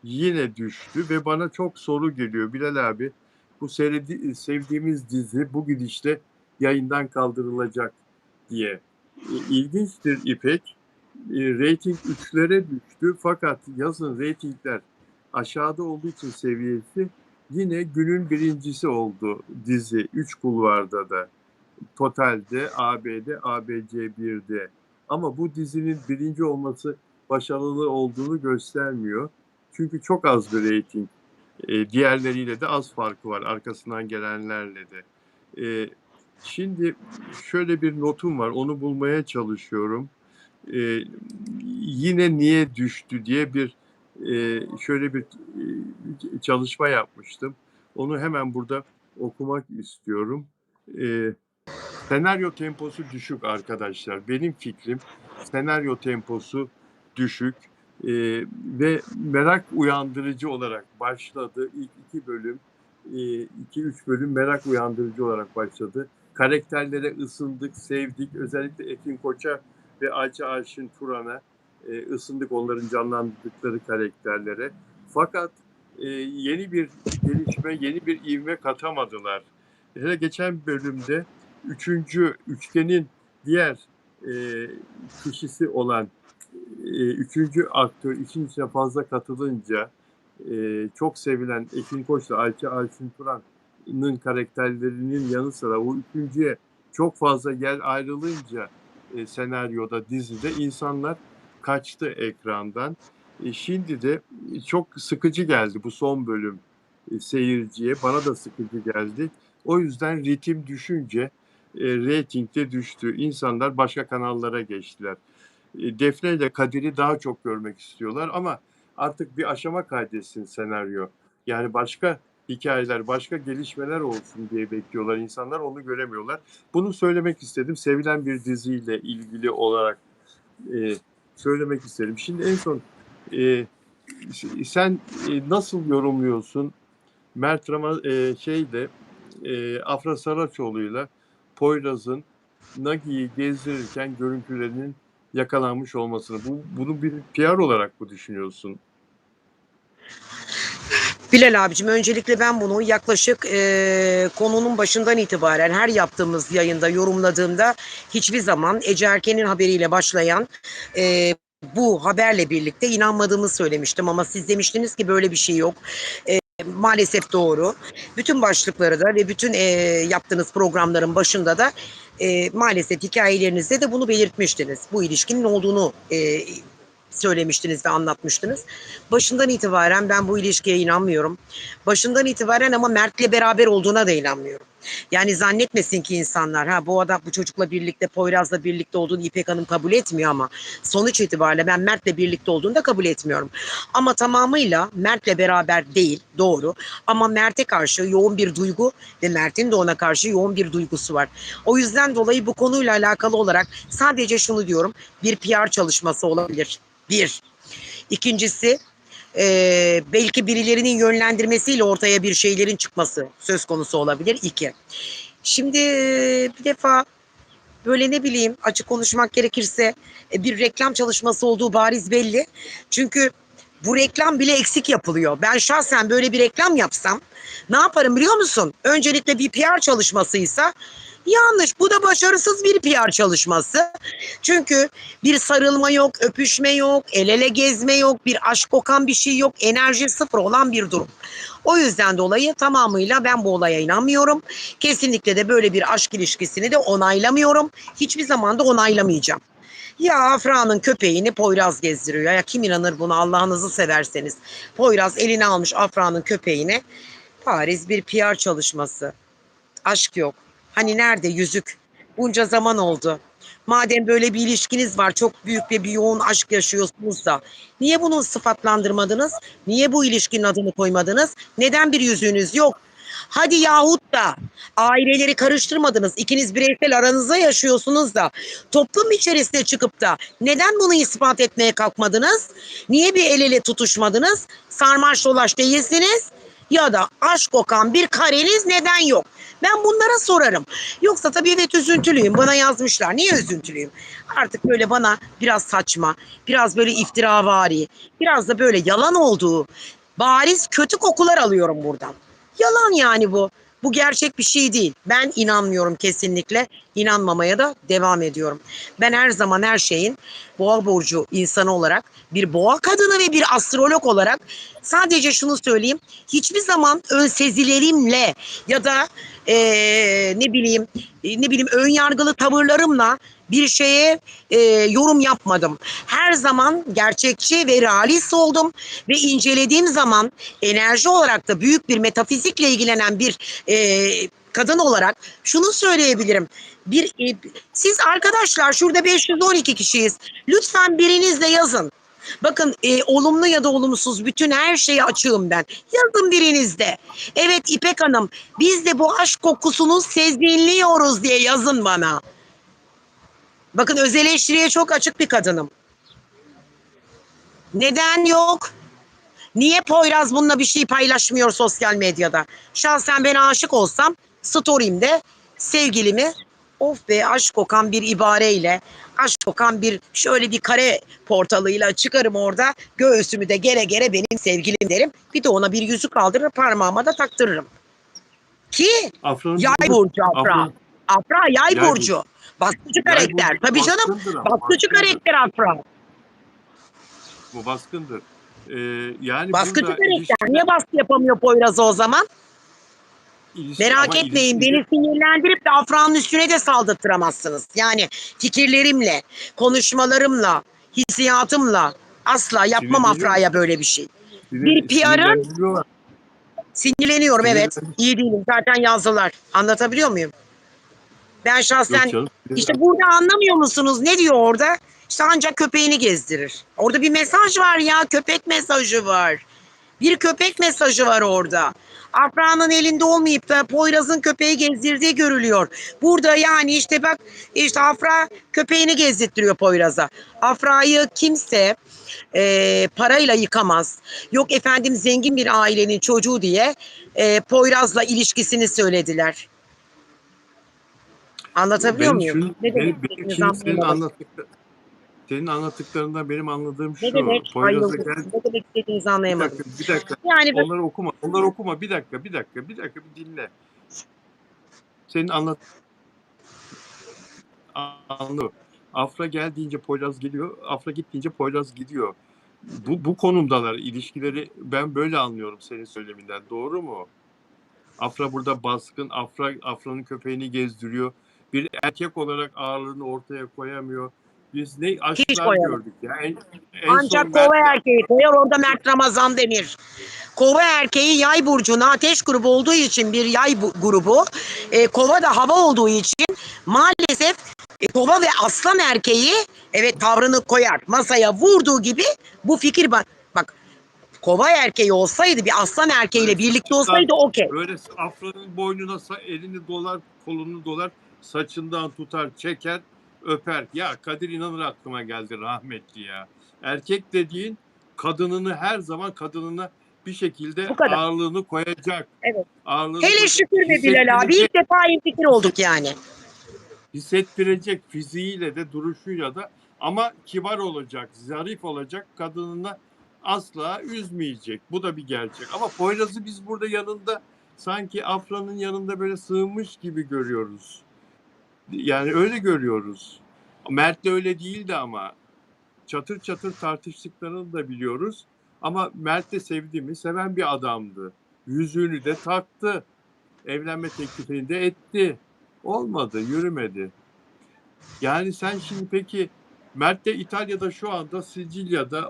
[SPEAKER 1] yine düştü ve bana çok soru geliyor. Bilal abi, bu sevdiğimiz dizi bu gidişle yayından kaldırılacak diye. İlginçtir İpek. Reyting 3'lere düştü fakat yazın reytingler aşağıda olduğu için seviyesi yine günün birincisi oldu dizi. 3 kulvarda da. Totalde, AB'de, ABC1'de. Ama bu dizinin birinci olması başarılı olduğunu göstermiyor. Çünkü çok az bir reyting Diğerleriyle de az farkı var, arkasından gelenlerle de. E, Şimdi şöyle bir notum var, onu bulmaya çalışıyorum. Yine niye düştü diye şöyle bir çalışma yapmıştım. Onu hemen burada okumak istiyorum. E, Senaryo temposu düşük arkadaşlar. Benim fikrim senaryo temposu düşük ve merak uyandırıcı olarak başladı. İlk 2 bölüm, 2-3 bölüm merak uyandırıcı olarak başladı. Karakterlere ısındık, sevdik. Özellikle Ekin Koç'a ve Ayça Ayşin Turan'a ısındık, onların canlandırdıkları karakterlere. Fakat yeni bir gelişme, yeni bir ivme katamadılar. Hele geçen bölümde üçgenin diğer e, kişisi olan üçüncü aktör işin içine fazla katılınca çok sevilen Ekin Koç'la Ayça Ayşin Turan'ın karakterlerinin yanı sıra bu üçüncüye çok fazla yer ayrılınca senaryoda, dizide insanlar kaçtı ekrandan. Şimdi de çok sıkıcı geldi bu son bölüm seyirciye. Bana da sıkıcı geldi. O yüzden ritim düşünce reyting de düştü. İnsanlar başka kanallara geçtiler. Defne ile Kadir'i daha çok görmek istiyorlar ama artık bir aşama kaydetsin senaryo. Yani başka hikayeler, başka gelişmeler olsun diye bekliyorlar insanlar, onu göremiyorlar. Bunu söylemek istedim. Sevilen bir diziyle ilgili olarak söylemek istedim. Şimdi en son sen nasıl yorumluyorsun Mert Afra Saraçoğlu'yla Poyraz'ın Nagi'yi gezdirirken görüntülerinin yakalanmış olmasını? Bunu bir PR olarak mı düşünüyorsun?
[SPEAKER 2] Bilal abicim, öncelikle ben bunu yaklaşık konunun başından itibaren her yaptığımız yayında yorumladığımda hiçbir zaman Ece Erken'in haberiyle başlayan bu haberle birlikte inanmadığımı söylemiştim. Ama siz demiştiniz ki böyle bir şey yok. Maalesef doğru. Bütün başlıkları da ve bütün yaptığınız programların başında da maalesef hikayelerinizde de bunu belirtmiştiniz. Bu ilişkinin olduğunu söylemiştiniz ve anlatmıştınız. Başından itibaren ben bu ilişkiye inanmıyorum. Başından itibaren ama Mert'le beraber olduğuna da inanmıyorum. Yani zannetmesin ki insanlar bu adam bu çocukla birlikte, Poyraz'la birlikte olduğunu İpek Hanım kabul etmiyor ama sonuç itibariyle ben Mert'le birlikte olduğunu da kabul etmiyorum. Ama tamamıyla Mert'le beraber değil, doğru. Ama Mert'e karşı yoğun bir duygu ve Mert'in de ona karşı yoğun bir duygusu var. O yüzden dolayı bu konuyla alakalı olarak sadece şunu diyorum: bir PR çalışması olabilir. Bir. İkincisi, belki birilerinin yönlendirmesiyle ortaya bir şeylerin çıkması söz konusu olabilir. İki. Şimdi bir defa böyle, ne bileyim, açık konuşmak gerekirse bir reklam çalışması olduğu bariz belli. Çünkü bu reklam bile eksik yapılıyor. Ben şahsen böyle bir reklam yapsam ne yaparım biliyor musun? Öncelikle bir PR çalışmasıysa yanlış. Bu da başarısız bir PR çalışması. Çünkü bir sarılma yok, öpüşme yok, el ele gezme yok, bir aşk kokan bir şey yok, enerji sıfır olan bir durum. O yüzden dolayı tamamıyla ben bu olaya inanmıyorum. Kesinlikle de böyle bir aşk ilişkisini de onaylamıyorum. Hiçbir zaman da onaylamayacağım. Ya Afra'nın köpeğini Poyraz gezdiriyor. Ya kim inanır buna, Allah'ınızı severseniz. Poyraz eline almış Afra'nın köpeğini. Bariz bir PR çalışması. Aşk yok. Hani nerede yüzük? Bunca zaman oldu. Madem böyle bir ilişkiniz var, çok büyük ve bir yoğun aşk yaşıyorsunuz da niye bunu sıfatlandırmadınız? Niye bu ilişkinin adını koymadınız? Neden bir yüzüğünüz yok? Hadi yahut da aileleri karıştırmadınız. İkiniz bireysel aranızda yaşıyorsunuz da toplum içerisine çıkıp da neden bunu ispat etmeye kalkmadınız? Niye bir el ele tutuşmadınız? Sarmaş dolaş değilsiniz. Ya da aşk kokan bir kareniz neden yok? Ben bunlara sorarım. Yoksa tabii evet, üzüntülüyüm. Bana yazmışlar. Niye üzüntülüyüm? Artık böyle bana biraz saçma, biraz böyle iftiravari, biraz da böyle yalan olduğu bariz kötü kokular alıyorum buradan. Yalan yani bu. Bu gerçek bir şey değil. Ben inanmıyorum kesinlikle. İnanmamaya da devam ediyorum. Ben her zaman her şeyin boğa burcu insanı olarak, bir boğa kadını ve bir astrolog olarak sadece şunu söyleyeyim: hiçbir zaman ön sezilerimle ya da ne bileyim ön yargılı tavırlarımla bir şeye yorum yapmadım. Her zaman gerçekçi ve realist oldum ve incelediğim zaman enerji olarak da büyük bir metafizikle ilgilenen bir kadın olarak şunu söyleyebilirim. Siz arkadaşlar şurada 512 kişiyiz. Lütfen birinizle yazın. Bakın olumlu ya da olumsuz bütün her şeyi açığım ben. Yazın birinizde. Evet İpek Hanım, biz de bu aşk kokusunu sezinliyoruz diye yazın bana. Bakın öz eleştiriye çok açık bir kadınım. Neden yok? Niye Poyraz bununla bir şey paylaşmıyor sosyal medyada? Şahsen ben aşık olsam story'imde sevgilimi of be aşk kokan bir ibareyle, aşk kokan bir şöyle bir kare portalıyla çıkarım orada. Göğsümü de gere gere benim sevgilim derim. Bir de ona bir yüzük aldırır parmağıma da taktırırım. Ki
[SPEAKER 1] Afra'nın
[SPEAKER 2] yay burcu Afra.
[SPEAKER 1] Afra
[SPEAKER 2] Afra yay
[SPEAKER 1] yay burcu.
[SPEAKER 2] burcu. Baskıcı
[SPEAKER 1] Yay
[SPEAKER 2] karakter.
[SPEAKER 1] burcu
[SPEAKER 2] Tabii canım.
[SPEAKER 1] baskındır ama
[SPEAKER 2] Baskıcı
[SPEAKER 1] baskındır.
[SPEAKER 2] karakter Afra.
[SPEAKER 1] Bu baskındır. Yani
[SPEAKER 2] Baskıcı
[SPEAKER 1] burada
[SPEAKER 2] karakter. Niye baskı yapamıyor Poyraz'a o zaman? Merak
[SPEAKER 1] ama
[SPEAKER 2] etmeyin,
[SPEAKER 1] ilişkide
[SPEAKER 2] beni sinirlendirip de Afra'nın üstüne de saldırtıramazsınız. Yani fikirlerimle, konuşmalarımla, hissiyatımla asla yapmam
[SPEAKER 1] sinirleniyor
[SPEAKER 2] Afra'ya böyle bir şey. Bir
[SPEAKER 1] sinir,
[SPEAKER 2] PR'ın
[SPEAKER 1] sinirlendiriyorlar.
[SPEAKER 2] sinirleniyorum evet.
[SPEAKER 1] Sinirlen
[SPEAKER 2] İyi değilim zaten yazdılar. Anlatabiliyor muyum? Ben
[SPEAKER 1] yok
[SPEAKER 2] şahsen
[SPEAKER 1] canım.
[SPEAKER 2] işte burada anlamıyor musunuz? Ne diyor orada? İşte ancak köpeğini gezdirir. Orada bir mesaj var ya, köpek mesajı var. Bir köpek mesajı var orada. Afra'nın elinde olmayıp da Poyraz'ın köpeği gezdirdiği görülüyor. Burada yani işte bak işte Afra köpeğini gezdirtiyor Poyraz'a. Afra'yı kimse parayla yıkamaz. Yok efendim zengin bir ailenin çocuğu diye Poyraz'la ilişkisini söylediler. Anlatabiliyor
[SPEAKER 1] Ben
[SPEAKER 2] muyum?
[SPEAKER 1] şunu
[SPEAKER 2] Ne demek
[SPEAKER 1] benim
[SPEAKER 2] istediğinizi
[SPEAKER 1] şimdi
[SPEAKER 2] anlayamadım.
[SPEAKER 1] senin anlattıklarından benim anladığım
[SPEAKER 2] Ne
[SPEAKER 1] şu.
[SPEAKER 2] demek
[SPEAKER 1] Poyraz'a
[SPEAKER 2] ayrıldınız?
[SPEAKER 1] gel.
[SPEAKER 2] Ne demek istediğinizi
[SPEAKER 1] Bir
[SPEAKER 2] anlayamadım.
[SPEAKER 1] dakika, bir dakika.
[SPEAKER 2] Yani bak,
[SPEAKER 1] Onları okuma. Onları okuma. Bir dakika, bir dinle. Senin anlı. Afra geldiğince Poyraz geliyor. Afra gittiğince Poyraz gidiyor. Bu konumdalar. İlişkileri ben böyle anlıyorum senin söyleminden. Doğru mu? Afra burada baskın. Afra'nın köpeğini gezdiriyor. Bir erkek olarak ağırlığını ortaya koyamıyor. Biz ne
[SPEAKER 2] hiç
[SPEAKER 1] aşklar
[SPEAKER 2] koyamam.
[SPEAKER 1] gördük ya. En son
[SPEAKER 2] Ancak kova
[SPEAKER 1] Mert'le
[SPEAKER 2] erkeği koyar orada Mert Ramazan Demir. Kova erkeği yay burcuna ateş grubu olduğu için bir yay grubu. Kova da hava olduğu için maalesef kova ve aslan erkeği evet tavrını koyar. Masaya vurduğu gibi bu fikir bak kova erkeği olsaydı bir aslan
[SPEAKER 1] böyle
[SPEAKER 2] erkeğiyle birlikte
[SPEAKER 1] saçından
[SPEAKER 2] olsaydı okey.
[SPEAKER 1] böyle Afra'nın boynuna elini dolar, kolunu dolar, saçından tutar, çeker, öper. Ya Kadir İnanır aklıma geldi rahmetli ya. Erkek dediğin kadınını her zaman kadınına bir şekilde
[SPEAKER 2] Bu kadar.
[SPEAKER 1] ağırlığını koyacak.
[SPEAKER 2] Evet.
[SPEAKER 1] Ağırlığını
[SPEAKER 2] Hele
[SPEAKER 1] koyacak.
[SPEAKER 2] şükür be Bilal abi ilk defa fikir olduk yani.
[SPEAKER 1] Hissettirecek fiziğiyle de duruşuyla da ama kibar olacak, zarif olacak, kadınına asla üzmeyecek. Bu da bir gerçek. Ama Poyraz'ı biz burada yanında sanki Afra'nın yanında böyle sığınmış gibi görüyoruz. Yani öyle görüyoruz. Mert de öyle değildi ama çatır çatır tartıştıklarını da biliyoruz. Ama Mert de sevdiğimi seven bir adamdı. Yüzüğünü de taktı. Evlenme teklifini de etti. Olmadı, yürümedi. Yani sen şimdi peki Mert de İtalya'da şu anda Sicilya'da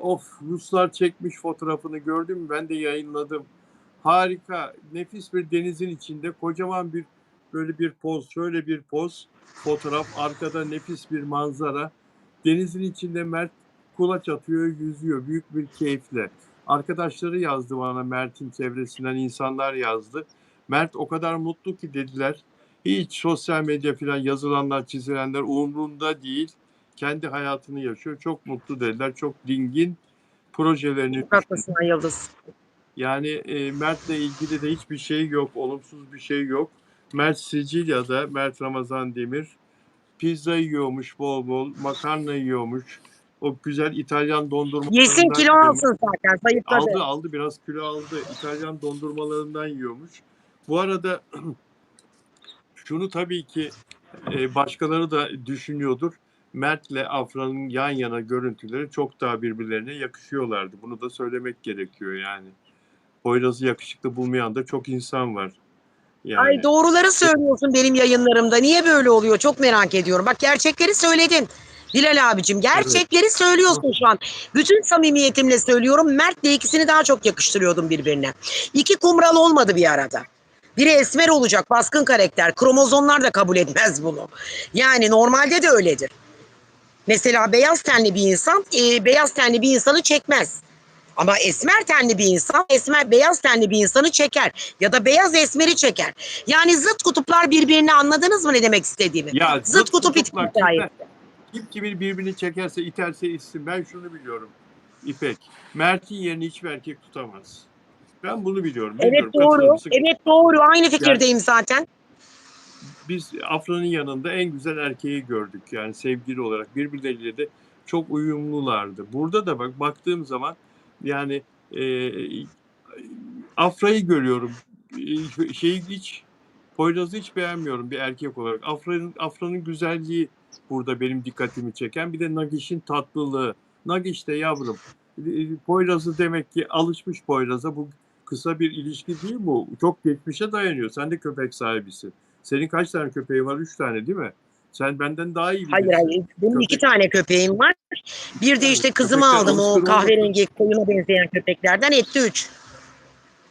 [SPEAKER 1] Ruslar çekmiş fotoğrafını gördün mü? Ben de yayınladım. Harika, nefis bir denizin içinde kocaman bir böyle bir poz, şöyle bir poz fotoğraf. Arkada nefis bir manzara. Denizin içinde Mert kulaç atıyor, yüzüyor büyük bir keyifle. Arkadaşları yazdı bana Mert'in çevresinden insanlar yazdı. Mert o kadar mutlu ki dediler. Hiç sosyal medya falan yazılanlar, çizilenler umrunda değil. Kendi hayatını yaşıyor. Çok mutlu dediler. Çok dingin projelerini
[SPEAKER 2] Çok haklısın Ay Yıldız.
[SPEAKER 1] yani Mert'le ilgili de hiçbir şey yok. Olumsuz bir şey yok. Mert Sicilya'da, Mert Ramazan Demir pizza yiyormuş bol bol, makarna yiyormuş. O güzel İtalyan
[SPEAKER 2] Yesin
[SPEAKER 1] dondurmalarından
[SPEAKER 2] kilo
[SPEAKER 1] yiyormuş.
[SPEAKER 2] alsın zaten zayıfladı.
[SPEAKER 1] Aldı biraz kilo aldı. İtalyan dondurmalarından yiyormuş. Bu arada şunu tabii ki başkaları da düşünüyordur. Mert'le Afra'nın yan yana görüntüleri çok daha birbirlerine yakışıyorlardı. Bunu da söylemek gerekiyor yani. Poyraz'ı yakışıklı bulmayan da çok insan var.
[SPEAKER 2] Ay
[SPEAKER 1] Yani.
[SPEAKER 2] doğruları söylüyorsun benim yayınlarımda. Niye böyle oluyor? Çok merak ediyorum. Bak gerçekleri söyledin. Bilal abicim
[SPEAKER 1] Evet.
[SPEAKER 2] gerçekleri söylüyorsun şu an. Bütün samimiyetimle söylüyorum. Mert'le ikisini daha çok yakıştırıyordum birbirine. İki kumral olmadı bir arada. Biri esmer olacak, baskın karakter. Kromozomlar da kabul etmez bunu. Yani normalde de öyledir. Mesela beyaz tenli bir insan, beyaz tenli bir insanı çekmez. Ama esmer tenli bir insan, esmer beyaz tenli bir insanı çeker. Ya da beyaz esmeri çeker. Yani zıt kutuplar birbirini anladınız mı ne demek istediğimi?
[SPEAKER 1] Ya
[SPEAKER 2] Zıt
[SPEAKER 1] zıt
[SPEAKER 2] kutup
[SPEAKER 1] kutuplar
[SPEAKER 2] hikayesi.
[SPEAKER 1] kim kimi birbirini çekerse iterse itsin. Ben şunu biliyorum İpek. Mert'in yerini hiçbir erkek tutamaz. Ben bunu biliyorum.
[SPEAKER 2] Evet
[SPEAKER 1] Bilmiyorum katılır
[SPEAKER 2] doğru.
[SPEAKER 1] mısın?
[SPEAKER 2] Evet doğru. Aynı
[SPEAKER 1] Yani
[SPEAKER 2] fikirdeyim zaten.
[SPEAKER 1] biz Afra'nın yanında en güzel erkeği gördük. Yani sevgili olarak birbirleriyle de çok uyumlulardı. Burada da baktığım zaman yani e, Afra'yı görüyorum. Şeyi hiç Poyraz'ı hiç beğenmiyorum bir erkek olarak. Afra'nın güzelliği burada benim dikkatimi çeken. Bir de Nagiş'in tatlılığı. Nagiş de yavrum. Poyraz'ı demek ki alışmış Poyraz'a. Bu kısa bir ilişki değil bu. Çok geçmişe dayanıyor. Sen de köpek sahibisin. Senin kaç tane köpeğin var? 3 tane değil mi? Sen benden daha iyi
[SPEAKER 2] Hayır
[SPEAKER 1] bilirsin.
[SPEAKER 2] hayır. Benim iki
[SPEAKER 1] Köpek,
[SPEAKER 2] tane köpeğim var.
[SPEAKER 1] iki
[SPEAKER 2] Bir de
[SPEAKER 1] tane.
[SPEAKER 2] işte kızımı
[SPEAKER 1] Köpekler
[SPEAKER 2] aldım o
[SPEAKER 1] alışkın olması.
[SPEAKER 2] kahverengi koyuna benzeyen köpeklerden etti üç.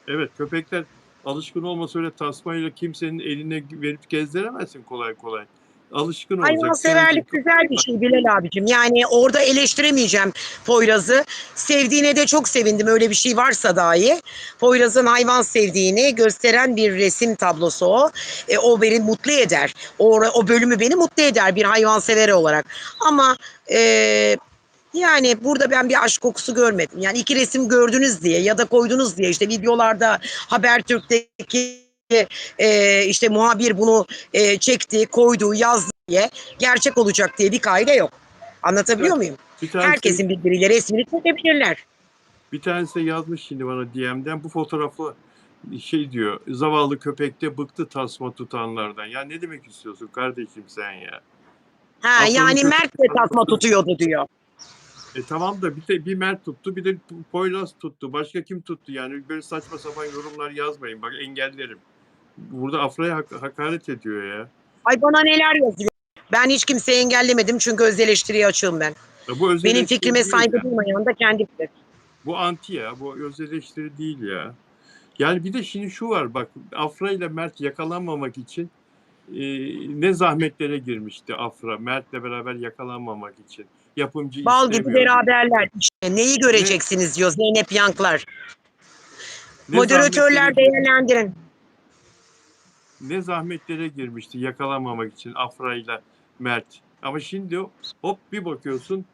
[SPEAKER 1] Evet, köpekler alışkın olmasa öyle tasmayla kimsenin eline verip gezdiremezsin kolay kolay. Alışkın olacak. Sevecek.
[SPEAKER 2] Hayvanseverlik güzel bir şey Bilal abicim. Yani orada eleştiremeyeceğim Poyraz'ı. Sevdiğine de çok sevindim. Öyle bir şey varsa dahi. Poyraz'ın hayvan sevdiğini gösteren bir resim tablosu o. O beni mutlu eder. O bölümü beni mutlu eder bir hayvansever olarak. Ama e, yani burada ben bir aşk kokusu görmedim. Yani iki resim gördünüz diye ya da koydunuz diye işte videolarda Habertürk'teki işte muhabir bunu çekti, koydu, yazdı diye gerçek olacak diye bir kaide yok. Anlatabiliyor muyum?
[SPEAKER 1] Bir tanesi
[SPEAKER 2] Herkesin birbiriyle resmini çekebilirler.
[SPEAKER 1] bir tanesi de yazmış şimdi bana DM'den bu fotoğrafı şey diyor. Zavallı köpek de bıktı tasma tutanlardan. Ya ne demek istiyorsun kardeşim sen ya?
[SPEAKER 2] Ha
[SPEAKER 1] Afro'nun
[SPEAKER 2] yani
[SPEAKER 1] köpeği
[SPEAKER 2] Mert de tasma
[SPEAKER 1] tasması.
[SPEAKER 2] tutuyordu diyor.
[SPEAKER 1] Tamam da bir Mert tuttu, bir de Poyraz tuttu. Başka kim tuttu yani? Böyle saçma sapan yorumlar yazmayın. Bak engellerim. Burada Afra'ya hakaret ediyor ya.
[SPEAKER 2] Ay bana neler yazıyor. Ben hiç kimseyi engellemedim çünkü öz eleştiriye açığım ben.
[SPEAKER 1] Bu öz
[SPEAKER 2] Benim
[SPEAKER 1] eleştiri
[SPEAKER 2] fikrime
[SPEAKER 1] değil
[SPEAKER 2] saygı
[SPEAKER 1] ya.
[SPEAKER 2] duymayan da kendisidir.
[SPEAKER 1] Bu anti ya. Bu öz eleştiri değil ya. Yani bir de şimdi şu var bak Afra ile Mert yakalanmamak için e, ne zahmetlere girmişti Afra Mert'le beraber yakalanmamak için. Yapımcı
[SPEAKER 2] Bal gibi
[SPEAKER 1] istemiyordu.
[SPEAKER 2] beraberler. İşte neyi
[SPEAKER 1] Ne
[SPEAKER 2] göreceksiniz diyor Zeynep Yanklar.
[SPEAKER 1] ne zahmetlere
[SPEAKER 2] Moderatörler değerlendirin.
[SPEAKER 1] ne zahmetlere girmişti yakalanmamak için Afra ile Mert. Ama şimdi hop bir bakıyorsun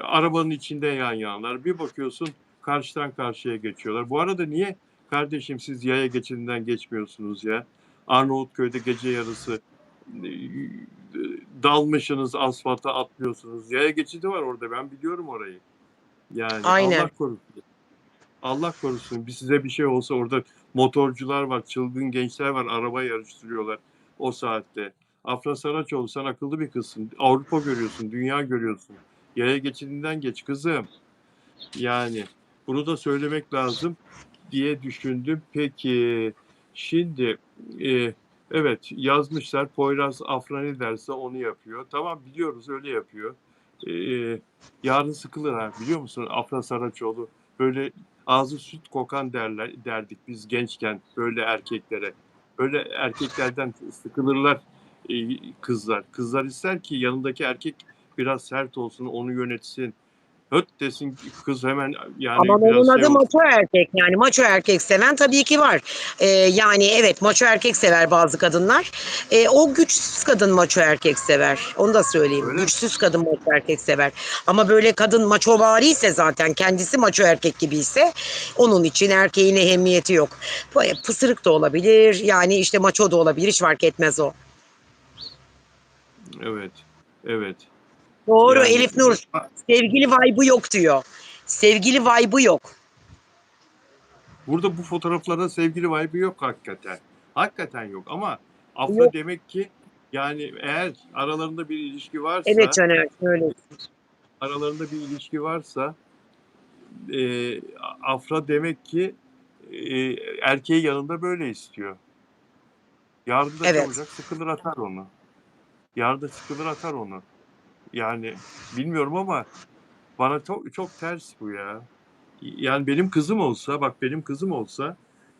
[SPEAKER 1] arabanın içinde yan yanalar. Bir bakıyorsun karşıdan karşıya geçiyorlar. Bu arada niye kardeşim siz yaya geçidinden geçmiyorsunuz ya? Arnavutköy'de gece yarısı e, dalmışsınız asfalta atlıyorsunuz. Yaya geçidi var orada ben biliyorum orayı. Yani Allah
[SPEAKER 2] Aynen.
[SPEAKER 1] korusun. Allah korusun bir size bir şey olsa orada motorcular var, çılgın gençler var, araba yarıştırıyorlar o saatte. Afra Saraçoğlu sen akıllı bir kızsın. Avrupa görüyorsun, dünya görüyorsun. Yaya geçidinden geç kızım. Yani bunu da söylemek lazım diye düşündüm. Peki şimdi evet yazmışlar Poyraz Afra ne derse onu yapıyor. Tamam biliyoruz öyle yapıyor. E, Yarın sıkılır ha biliyor musun Afra Saraçoğlu böyle ağzı süt kokan derdik biz gençken böyle erkeklere. Böyle erkeklerden sıkılırlar kızlar. Kızlar ister ki yanındaki erkek biraz sert olsun, onu yönetsin. Höt desin kız hemen
[SPEAKER 2] Ama
[SPEAKER 1] yani
[SPEAKER 2] onun
[SPEAKER 1] biraz şey
[SPEAKER 2] adı
[SPEAKER 1] olsun.
[SPEAKER 2] maço erkek. Yani maço erkek seven tabii ki var. Yani evet maço erkek sever bazı kadınlar. O güçsüz kadın maço erkek sever. Onu da söyleyeyim.
[SPEAKER 1] Öyle mi?
[SPEAKER 2] Güçsüz kadın maço erkek sever. Ama böyle kadın maçovari ise zaten kendisi maço erkek gibi ise onun için erkeğin ehemmiyeti yok. Pısırık da olabilir. Yani işte maço da olabilir. Hiç fark etmez o.
[SPEAKER 1] Evet. Evet.
[SPEAKER 2] Doğru
[SPEAKER 1] Yani
[SPEAKER 2] Elif Nur. Sevgili vibe'ı yok diyor. Sevgili vibe'ı yok.
[SPEAKER 1] burada bu fotoğraflarda sevgili vibe'ı yok hakikaten. Hakikaten yok ama Afra
[SPEAKER 2] Yok.
[SPEAKER 1] demek ki yani eğer aralarında bir ilişki
[SPEAKER 2] Evet
[SPEAKER 1] varsa
[SPEAKER 2] Caner. Öyle.
[SPEAKER 1] aralarında bir ilişki varsa Afra demek ki erkeği yanında böyle istiyor. Yarın da
[SPEAKER 2] Evet.
[SPEAKER 1] çabucak sıkılır atar onu. Yarın da sıkılır atar onu. Yani bilmiyorum ama bana çok çok ters bu ya. Yani benim kızım olsa, bak benim kızım olsa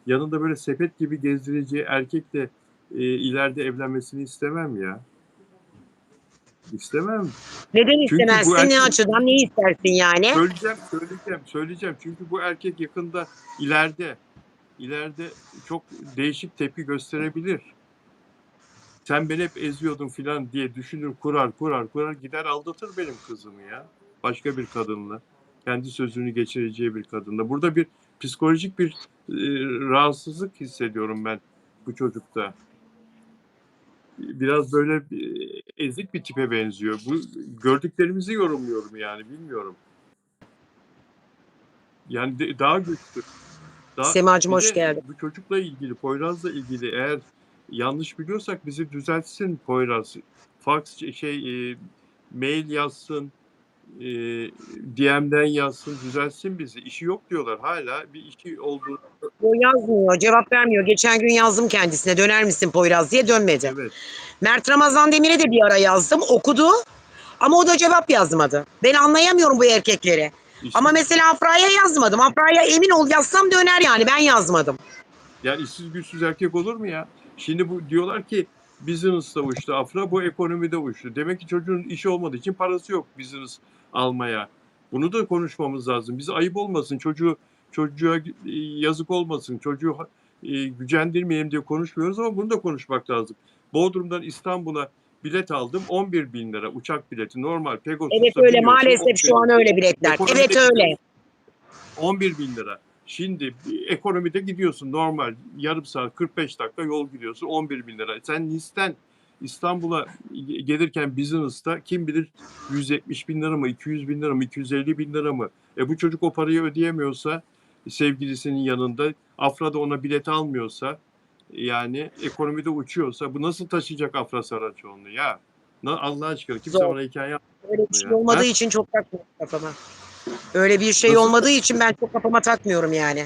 [SPEAKER 1] yanında böyle sepet gibi gezdireceği erkekle ileride evlenmesini istemem ya. İstemem.
[SPEAKER 2] Neden
[SPEAKER 1] Çünkü bu
[SPEAKER 2] istemezsin? Ne
[SPEAKER 1] erkek
[SPEAKER 2] açıdan? Ne istersin yani?
[SPEAKER 1] söyleyeceğim. Çünkü bu erkek yakında ileride çok değişik tepki gösterebilir. Sen beni hep eziyordun filan diye düşünür, kurar gider aldatır benim kızımı ya. Başka bir kadınla. Kendi sözünü geçireceği bir kadınla. Burada bir psikolojik bir rahatsızlık hissediyorum ben bu çocukta. Biraz böyle ezik bir tipe benziyor. Bu gördüklerimizi yorumluyorum yani bilmiyorum. Yani daha güçlü.
[SPEAKER 2] Semacığım
[SPEAKER 1] Bir
[SPEAKER 2] hoş
[SPEAKER 1] de
[SPEAKER 2] geldin.
[SPEAKER 1] bu çocukla ilgili, Poyraz'la ilgili eğer yanlış biliyorsak bizi düzeltsin Poyraz. Fax mail yazsın, e, DM'den yazsın, düzeltsin bizi. İşi yok diyorlar. Hala bir işi olduğu.
[SPEAKER 2] O yazmıyor, cevap vermiyor. Geçen gün yazdım kendisine, döner misin Poyraz diye, dönmedi.
[SPEAKER 1] Evet.
[SPEAKER 2] Mert Ramazan Demir'e de bir ara yazdım, okudu ama o da cevap yazmadı. Ben anlayamıyorum bu erkekleri. Ama
[SPEAKER 1] İşsiz,
[SPEAKER 2] mesela Afra'ya yazmadım. Afra'ya emin ol yazsam döner yani, ben yazmadım.
[SPEAKER 1] yani işsiz güçsüz erkek olur mu ya? Şimdi bu diyorlar ki business'ta uçtu Afra, bu ekonomide uçtu. Demek ki çocuğun işi olmadığı için parası yok business almaya. Bunu da konuşmamız lazım. Bize ayıp olmasın, çocuğa yazık olmasın, çocuğu gücendirmeyelim diye konuşmuyoruz ama bunu da konuşmak lazım. Bodrum'dan İstanbul'a bilet aldım 11 bin lira uçak bileti normal
[SPEAKER 2] Evet
[SPEAKER 1] Pegasus'ta
[SPEAKER 2] öyle,
[SPEAKER 1] biniyorsun
[SPEAKER 2] maalesef
[SPEAKER 1] 11
[SPEAKER 2] şu an
[SPEAKER 1] bin.
[SPEAKER 2] öyle biletler.
[SPEAKER 1] Ekonomide
[SPEAKER 2] Evet öyle.
[SPEAKER 1] gidiyorsun 11 bin lira. Şimdi ekonomide gidiyorsun normal yarım saat 45 dakika yol gidiyorsun 11 bin lira. Sen Nice'ten İstanbul'a gelirken business'ta kim bilir 170 bin lira mı 200 bin lira mı 250 bin lira mı? Bu çocuk o parayı ödeyemiyorsa sevgilisinin yanında Afra da ona bilet almıyorsa yani ekonomide uçuyorsa bu nasıl taşıyacak Afra Saraçoğlu'nu ya? Allah aşkına kimse
[SPEAKER 2] Zor.
[SPEAKER 1] bana hikaye
[SPEAKER 2] Öyle bir
[SPEAKER 1] anlatmıyor
[SPEAKER 2] şey
[SPEAKER 1] ya.
[SPEAKER 2] olmadığı
[SPEAKER 1] Ha?
[SPEAKER 2] için çok takmıyorum kafama. Öyle bir şey
[SPEAKER 1] Nasıl
[SPEAKER 2] olmadığı için ben çok kafama takmıyorum yani.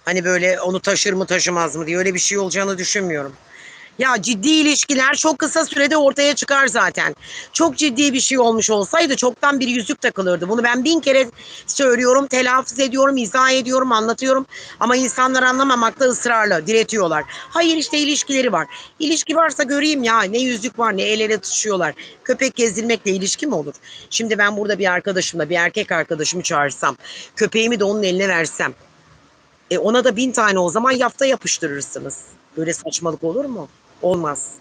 [SPEAKER 2] Hani böyle onu taşır mı taşımaz mı diye, öyle bir şey olacağını düşünmüyorum. Ya ciddi ilişkiler çok kısa sürede ortaya çıkar zaten. Çok ciddi bir şey olmuş olsaydı çoktan bir yüzük takılırdı. Bunu ben 1000 kere söylüyorum, telaffuz ediyorum, izah ediyorum, anlatıyorum. Ama insanlar anlamamakta ısrarla diretiyorlar. Hayır işte ilişkileri var. İlişki varsa göreyim ya, ne yüzük var ne el ele tutuşuyorlar. Köpek gezdirmekle ilişki mi olur? Şimdi ben burada bir arkadaşımla, bir erkek arkadaşımı çağırsam, köpeğimi de onun eline versem, ona da 1000 tane o zaman yafta yapıştırırsınız. Böyle saçmalık olur mu? Olmaz.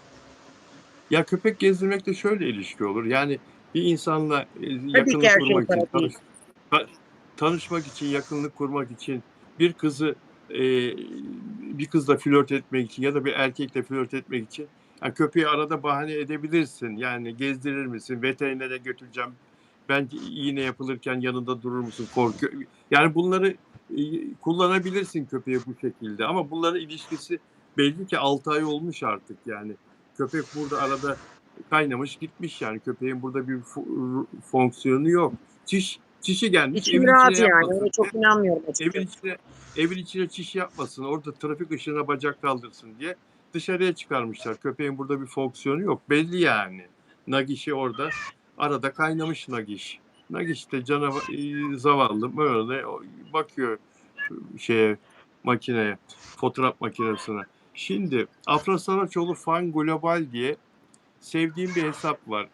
[SPEAKER 1] Ya köpek gezdirmek de şöyle ilişki olur. Yani bir insanla
[SPEAKER 2] Tabii ki
[SPEAKER 1] yakınlık
[SPEAKER 2] her şey
[SPEAKER 1] kurmak için,
[SPEAKER 2] para değil.
[SPEAKER 1] ta- tanışmak için, yakınlık kurmak için bir kızı e, bir kızla flört etmek için ya da bir erkekle flört etmek için yani köpeği arada bahane edebilirsin. Yani gezdirir misin? Veterinere götüreceğim. Ben iğne yapılırken yanında durur musun? Korkuyor. Yani bunları kullanabilirsin köpeğe bu şekilde. Ama bunların ilişkisi belli ki 6 ay olmuş artık yani. Köpek burada arada kaynamış gitmiş yani köpeğin burada bir fonksiyonu yok. Çişi gelmiş
[SPEAKER 2] İçim
[SPEAKER 1] evin içine
[SPEAKER 2] rahat yani.
[SPEAKER 1] yapmasın
[SPEAKER 2] Öyle
[SPEAKER 1] diye.
[SPEAKER 2] çok inanmıyorum
[SPEAKER 1] Evin
[SPEAKER 2] açıkçası.
[SPEAKER 1] içine evin içine çiş yapmasın. Orada trafik ışığına bacak kaldırsın diye dışarıya çıkarmışlar. Köpeğin burada bir fonksiyonu yok. Belli yani. Nagiş'i orada arada kaynamış Nagiş. Nagiş de canavar zavallı böyle bakıyor şeye makineye, fotoğraf makinesine. Şimdi Afra Saraçoğlu Fan Global diye sevdiğim bir hesap var.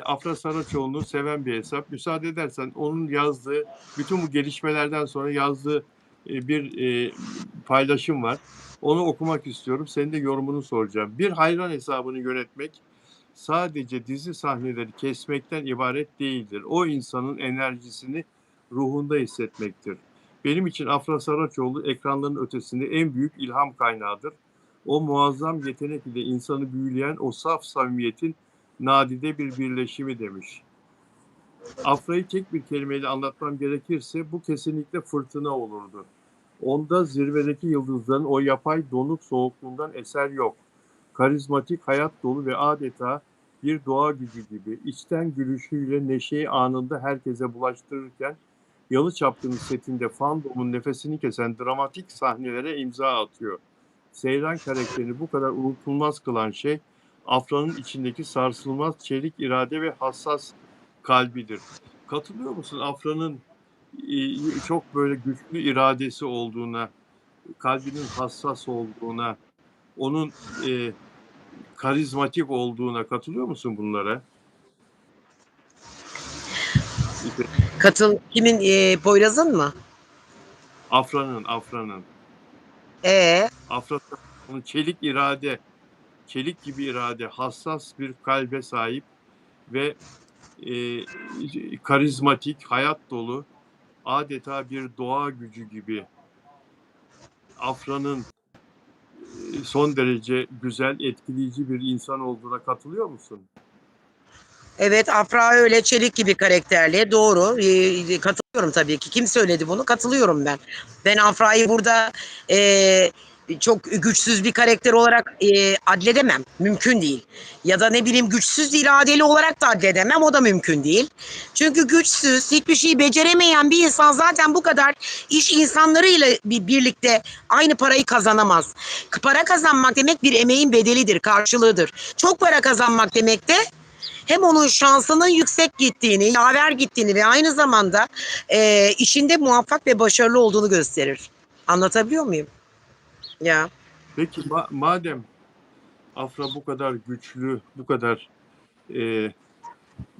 [SPEAKER 1] Afra Saraçoğlu'nu seven bir hesap. Müsaade edersen onun yazdığı, bütün bu gelişmelerden sonra yazdığı bir paylaşım var. Onu okumak istiyorum. Senin de yorumunu soracağım. Bir hayran hesabını yönetmek sadece dizi sahneleri kesmekten ibaret değildir. O insanın enerjisini ruhunda hissetmektir. Benim için Afra Saraçoğlu ekranların ötesinde en büyük ilham kaynağıdır. O muazzam yetenek ile insanı büyüleyen o saf samimiyetin nadide bir birleşimi demiş. Afra'yı tek bir kelimeyle anlatmam gerekirse bu kesinlikle fırtına olurdu. Onda zirvedeki yıldızların o yapay donuk soğukluğundan eser yok. Karizmatik, hayat dolu ve adeta bir doğa gücü gibi içten gülüşüyle neşeyi anında herkese bulaştırırken Yalı Çapkını setinde fandomun nefesini kesen dramatik sahnelere imza atıyor. Seyran karakterini bu kadar unutulmaz kılan şey Afra'nın içindeki sarsılmaz çelik irade ve hassas kalbidir. Katılıyor musun Afra'nın çok böyle güçlü iradesi olduğuna, kalbinin hassas olduğuna, onun karizmatik olduğuna katılıyor musun bunlara? İpek,
[SPEAKER 2] Kimin, Poyraz'ın mı?
[SPEAKER 1] Afra'nın.
[SPEAKER 2] Ee,
[SPEAKER 1] Afra'nın çelik irade, çelik gibi irade, hassas bir kalbe sahip ve karizmatik, hayat dolu, adeta bir doğa gücü gibi. Afra'nın son derece güzel, etkileyici bir insan olduğuna katılıyor musun?
[SPEAKER 2] evet, Afra öyle çelik gibi karakterli. Doğru. Katılıyorum tabii ki. Kim söyledi bunu? Katılıyorum ben. Ben Afra'yı burada e, çok güçsüz bir karakter olarak adledemem. Mümkün değil. Ya da ne bileyim güçsüz iradeli olarak da adledemem. O da mümkün değil. Çünkü güçsüz, hiçbir şeyi beceremeyen bir insan zaten bu kadar iş insanlarıyla birlikte aynı parayı kazanamaz. Para kazanmak demek bir emeğin bedelidir, karşılığıdır. Çok para kazanmak demek de hem onun şansının yüksek gittiğini, yaver gittiğini ve aynı zamanda işinde muvaffak ve başarılı olduğunu gösterir. Anlatabiliyor muyum? Ya.
[SPEAKER 1] Peki madem Afra bu kadar güçlü, bu kadar e,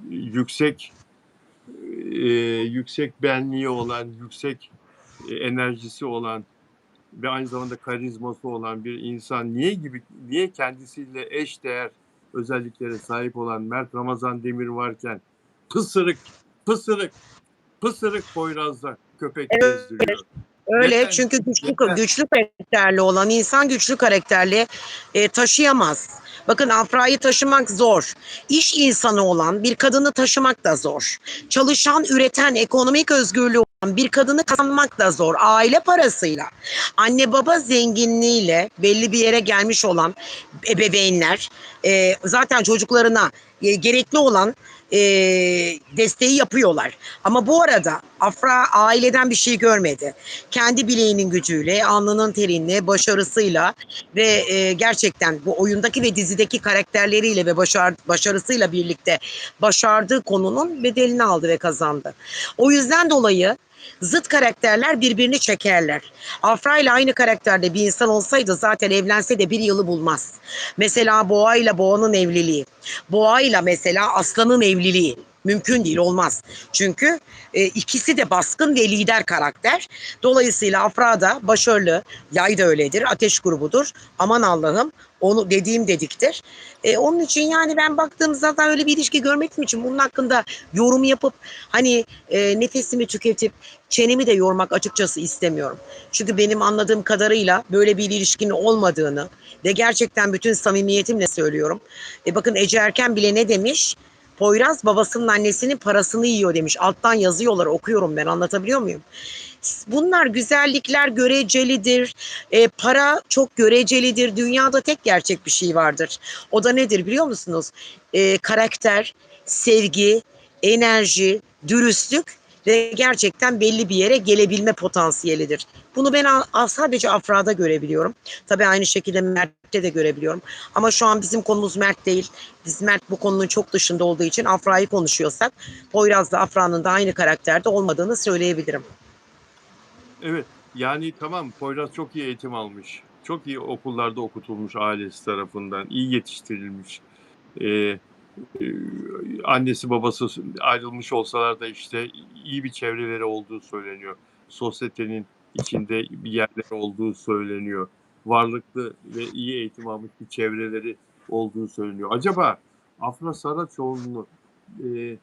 [SPEAKER 1] yüksek yüksek benliği olan, yüksek enerjisi olan ve aynı zamanda karizması olan bir insan niye kendisiyle eşdeğer özelliklere sahip olan Mert Ramazan Demir varken pısırık pısırık pısırık Poyraz'da köpek gezdiriyor?
[SPEAKER 2] Öyle
[SPEAKER 1] Neden?
[SPEAKER 2] çünkü
[SPEAKER 1] Neden?
[SPEAKER 2] güçlü karakterli olan insan güçlü karakterli taşıyamaz. Bakın Afra'yı taşımak zor. İş insanı olan bir kadını taşımak da zor. Çalışan, üreten, ekonomik özgürlüğü olan bir kadını kazanmak da zor. Aile parasıyla, anne baba zenginliğiyle belli bir yere gelmiş olan ebeveynler zaten çocuklarına gerekli olan e, desteği yapıyorlar. Ama bu arada Afra aileden bir şey görmedi. Kendi bileğinin gücüyle, alnının terinle, başarısıyla ve gerçekten bu oyundaki ve dizideki karakterleriyle ve başarısıyla birlikte başardığı konunun bedelini aldı ve kazandı. O yüzden dolayı zıt karakterler birbirini çekerler. Afra ile aynı karakterde bir insan olsaydı zaten evlense de bir yılı bulmaz. Mesela Boğa ile Boğa'nın evliliği. Boğa ile mesela Aslan'ın evliliği. Mümkün değil, olmaz. Çünkü ikisi de baskın ve lider karakter. Dolayısıyla Afra da başarılı, Yay da öyledir, ateş grubudur. Aman Allah'ım, onu dediğim dediktir. Onun için yani ben baktığımda zaten öyle bir ilişki görmek için bunun hakkında yorum yapıp hani nefesimi tüketip çenemi de yormak açıkçası istemiyorum. Çünkü benim anladığım kadarıyla böyle bir ilişkinin olmadığını ve gerçekten bütün samimiyetimle söylüyorum. Bakın Ece Erken bile ne demiş? Poyraz babasının annesinin parasını yiyor demiş. Alttan yazıyorlar, okuyorum ben, anlatabiliyor muyum? Bunlar güzellikler görecelidir. Para çok görecelidir. Dünyada tek gerçek bir şey vardır. O da nedir biliyor musunuz? Karakter, sevgi, enerji, dürüstlük ve gerçekten belli bir yere gelebilme potansiyelidir. Bunu ben sadece Afra'da görebiliyorum. Tabii aynı şekilde Mert'te de görebiliyorum. Ama şu an bizim konumuz Mert değil. Biz Mert bu konunun çok dışında olduğu için Afra'yı konuşuyorsak Poyraz'da Afra'nın da aynı karakterde olmadığını söyleyebilirim.
[SPEAKER 1] Evet, yani tamam, Poyraz çok iyi eğitim almış. Çok iyi okullarda okutulmuş ailesi tarafından. İyi yetiştirilmiş. Ee, e, Annesi babası ayrılmış olsalar da işte iyi bir çevreleri olduğu söyleniyor. Sosyetenin içinde bir yerleri olduğu söyleniyor. Varlıklı ve iyi eğitim almış bir çevreleri olduğu söyleniyor. Acaba Afra Saraçoğlu'nu e,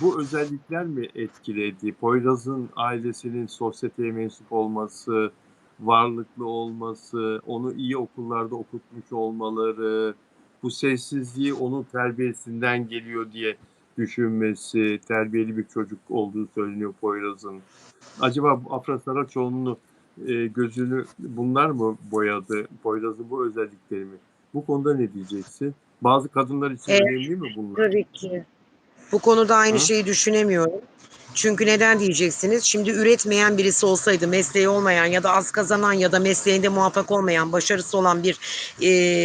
[SPEAKER 1] bu özellikler mi etkiledi? Poyraz'ın ailesinin sosyeteye mensup olması, varlıklı olması, onu iyi okullarda okutmuş olmaları, bu sessizliği onun terbiyesinden geliyor diye düşünmesi, terbiyeli bir çocuk olduğu söyleniyor Poyraz'ın. Acaba Afra Saraçoğlu'nu gözünü bunlar mı boyadı? Poyraz'ın bu özellikleri mi? Bu konuda ne diyeceksin? Bazı kadınlar için
[SPEAKER 2] Evet,
[SPEAKER 1] önemli mi bunlar?
[SPEAKER 2] tabii ki. Bu konuda aynı
[SPEAKER 1] Hı?
[SPEAKER 2] şeyi düşünemiyorum. Çünkü neden diyeceksiniz? Şimdi üretmeyen birisi olsaydı, mesleği olmayan ya da az kazanan ya da mesleğinde muvaffak olmayan, başarısı olan bir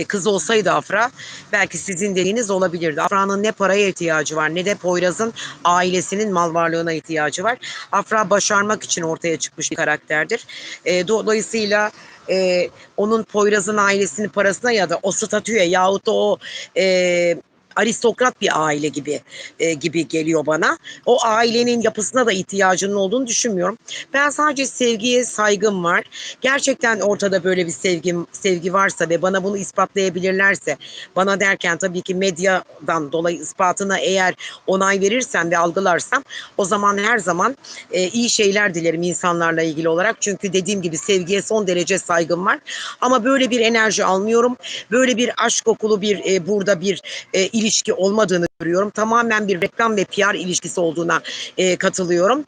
[SPEAKER 2] kız olsaydı Afra, belki sizin dediğiniz olabilirdi. Afra'nın ne paraya ihtiyacı var ne de Poyraz'ın ailesinin mal varlığına ihtiyacı var. Afra başarmak için ortaya çıkmış bir karakterdir. Dolayısıyla onun Poyraz'ın ailesinin parasına ya da o statüye yahut da o e, aristokrat bir aile gibi geliyor bana. O ailenin yapısına da ihtiyacının olduğunu düşünmüyorum. Ben sadece sevgiye saygım var. Gerçekten ortada böyle bir sevgi varsa ve bana bunu ispatlayabilirlerse, bana derken tabii ki medyadan dolayı ispatına eğer onay verirsem ve algılarsam, o zaman her zaman iyi şeyler dilerim insanlarla ilgili olarak. Çünkü dediğim gibi sevgiye son derece saygım var. Ama böyle bir enerji almıyorum. Böyle bir aşk kokulu burada bir ilişki olmadığını görüyorum. Tamamen bir reklam ve PR ilişkisi olduğuna katılıyorum.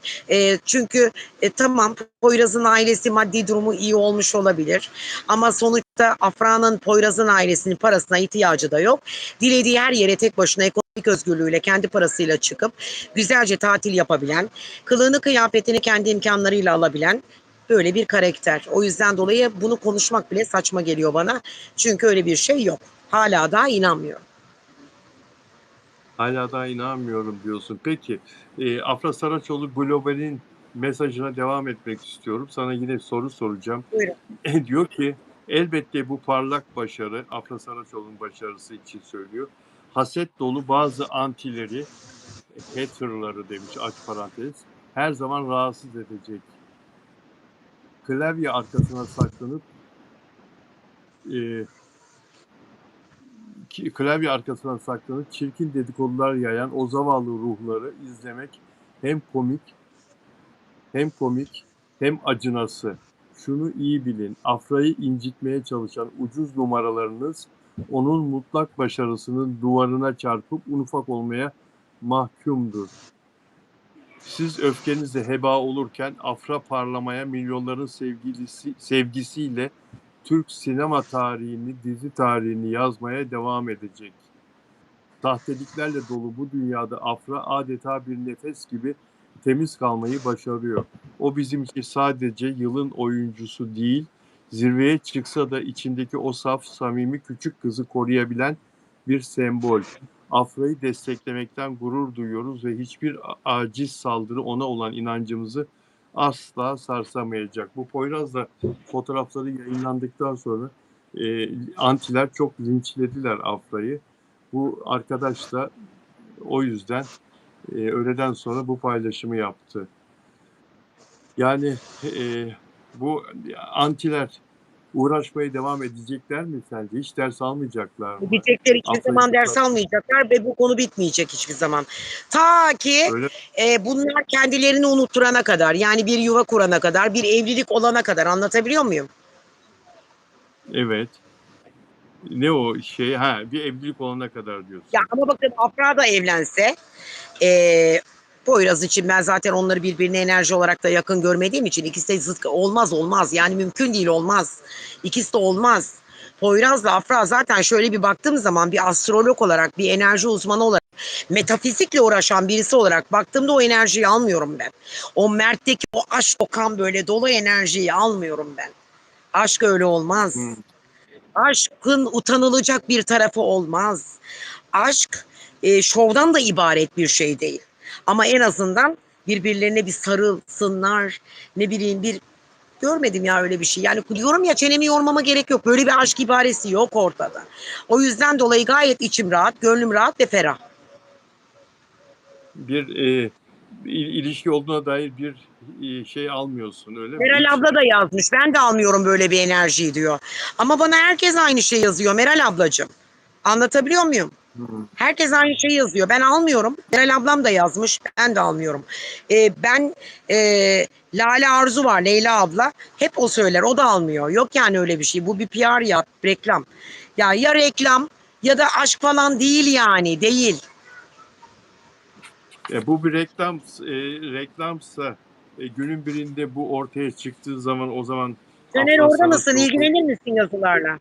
[SPEAKER 2] Çünkü tamam, Poyraz'ın ailesi maddi durumu iyi olmuş olabilir. Ama sonuçta Afra'nın Poyraz'ın ailesinin parasına ihtiyacı da yok. Dilediği her yere tek başına ekonomik özgürlüğüyle kendi parasıyla çıkıp güzelce tatil yapabilen, kılığını kıyafetini kendi imkanlarıyla alabilen böyle bir karakter. O yüzden dolayı bunu konuşmak bile saçma geliyor bana. Çünkü öyle bir şey yok. Hala daha inanmıyorum.
[SPEAKER 1] Hala daha inanmıyorum diyorsun. Peki, Afra Saraçoğlu Global'in mesajına devam etmek istiyorum. Sana yine soru soracağım.
[SPEAKER 2] Buyurun.
[SPEAKER 1] Diyor ki, elbette bu parlak başarı, Afra Saraçoğlu'nun başarısı için söylüyor. Haset dolu bazı antileri, haterları demiş aç parantez, her zaman rahatsız edecek. Klavye arkasına saklanıp e, klavye arkasına saklanıp çirkin dedikodular yayan o zavallı ruhları izlemek hem komik hem acınası. Şunu iyi bilin, Afra'yı incitmeye çalışan ucuz numaralarınız onun mutlak başarısının duvarına çarpıp un ufak olmaya mahkumdur. Siz öfkenizle heba olurken Afra parlamaya milyonların sevgisiyle Türk sinema tarihini, dizi tarihini yazmaya devam edecek. Sahteliklerle dolu bu dünyada Afra adeta bir nefes gibi temiz kalmayı başarıyor. O bizim için sadece yılın oyuncusu değil, zirveye çıksa da içindeki o saf, samimi küçük kızı koruyabilen bir sembol. Afra'yı desteklemekten gurur duyuyoruz ve hiçbir aciz saldırı ona olan inancımızı asla sarsamayacak. Bu Poyraz'la fotoğrafları yayınlandıktan sonra antiler çok linçlediler Afra'yı. Bu arkadaş da o yüzden öğleden sonra bu paylaşımı yaptı. Yani bu antiler uğraşmaya devam edecekler mi sence? Hiç ders almayacaklar mı?
[SPEAKER 2] Gidecekler, hiçbir
[SPEAKER 1] Afra'yı
[SPEAKER 2] zaman ders almayacaklar ve bu konu bitmeyecek hiçbir zaman. Ta ki
[SPEAKER 1] öyle
[SPEAKER 2] bunlar kendilerini unutturana kadar, yani bir yuva kurana kadar, bir evlilik olana kadar, anlatabiliyor muyum?
[SPEAKER 1] evet. Ne o şey? Ha, bir evlilik olana kadar
[SPEAKER 2] Ya
[SPEAKER 1] diyorsun.
[SPEAKER 2] ama bakın, Afra da evlense, e, Poyraz için ben zaten onları birbirine enerji olarak da yakın görmediğim için ikisi de zıt olmaz. Yani mümkün değil, olmaz. İkisi de olmaz. Poyraz'la Afra zaten şöyle bir baktığım zaman, bir astrolog olarak, bir enerji uzmanı olarak, metafizikle uğraşan birisi olarak baktığımda o enerjiyi almıyorum ben. O Mert'teki o aşk kokan böyle dolu enerjiyi almıyorum ben. Aşk öyle olmaz.
[SPEAKER 1] Hmm.
[SPEAKER 2] Aşkın utanılacak bir tarafı olmaz. Aşk şovdan da ibaret bir şey değil. Ama en azından birbirlerine bir sarılsınlar. Ne bileyim, bir görmedim ya öyle bir şey. Yani diyorum ya, çenemi yormama gerek yok. Böyle bir aşk ibaresi yok ortada. O yüzden dolayı gayet içim rahat, gönlüm rahat ve ferah.
[SPEAKER 1] Bir ilişki olduğuna dair bir şey almıyorsun öyle mi?
[SPEAKER 2] Meral
[SPEAKER 1] Hiç.
[SPEAKER 2] abla da yazmış. Ben de almıyorum böyle bir enerjiyi diyor. Ama bana herkes aynı şey yazıyor Meral ablacığım. Anlatabiliyor muyum?
[SPEAKER 1] Hmm.
[SPEAKER 2] Herkes aynı şeyi yazıyor. Ben almıyorum. Meral ablam da yazmış. Ben de almıyorum. Ben Lale Arzu var, Leyla abla. Hep o söyler. O da almıyor. Yok yani öyle bir şey. Bu bir PR ya, reklam. Ya reklam ya da aşk falan değil yani. Değil.
[SPEAKER 1] Bu bir reklamsa günün birinde bu ortaya çıktığı zaman o zaman
[SPEAKER 2] Caner
[SPEAKER 1] Afra
[SPEAKER 2] orada mısın?
[SPEAKER 1] Saraçoğlu
[SPEAKER 2] İlgilenir misin yazılarla?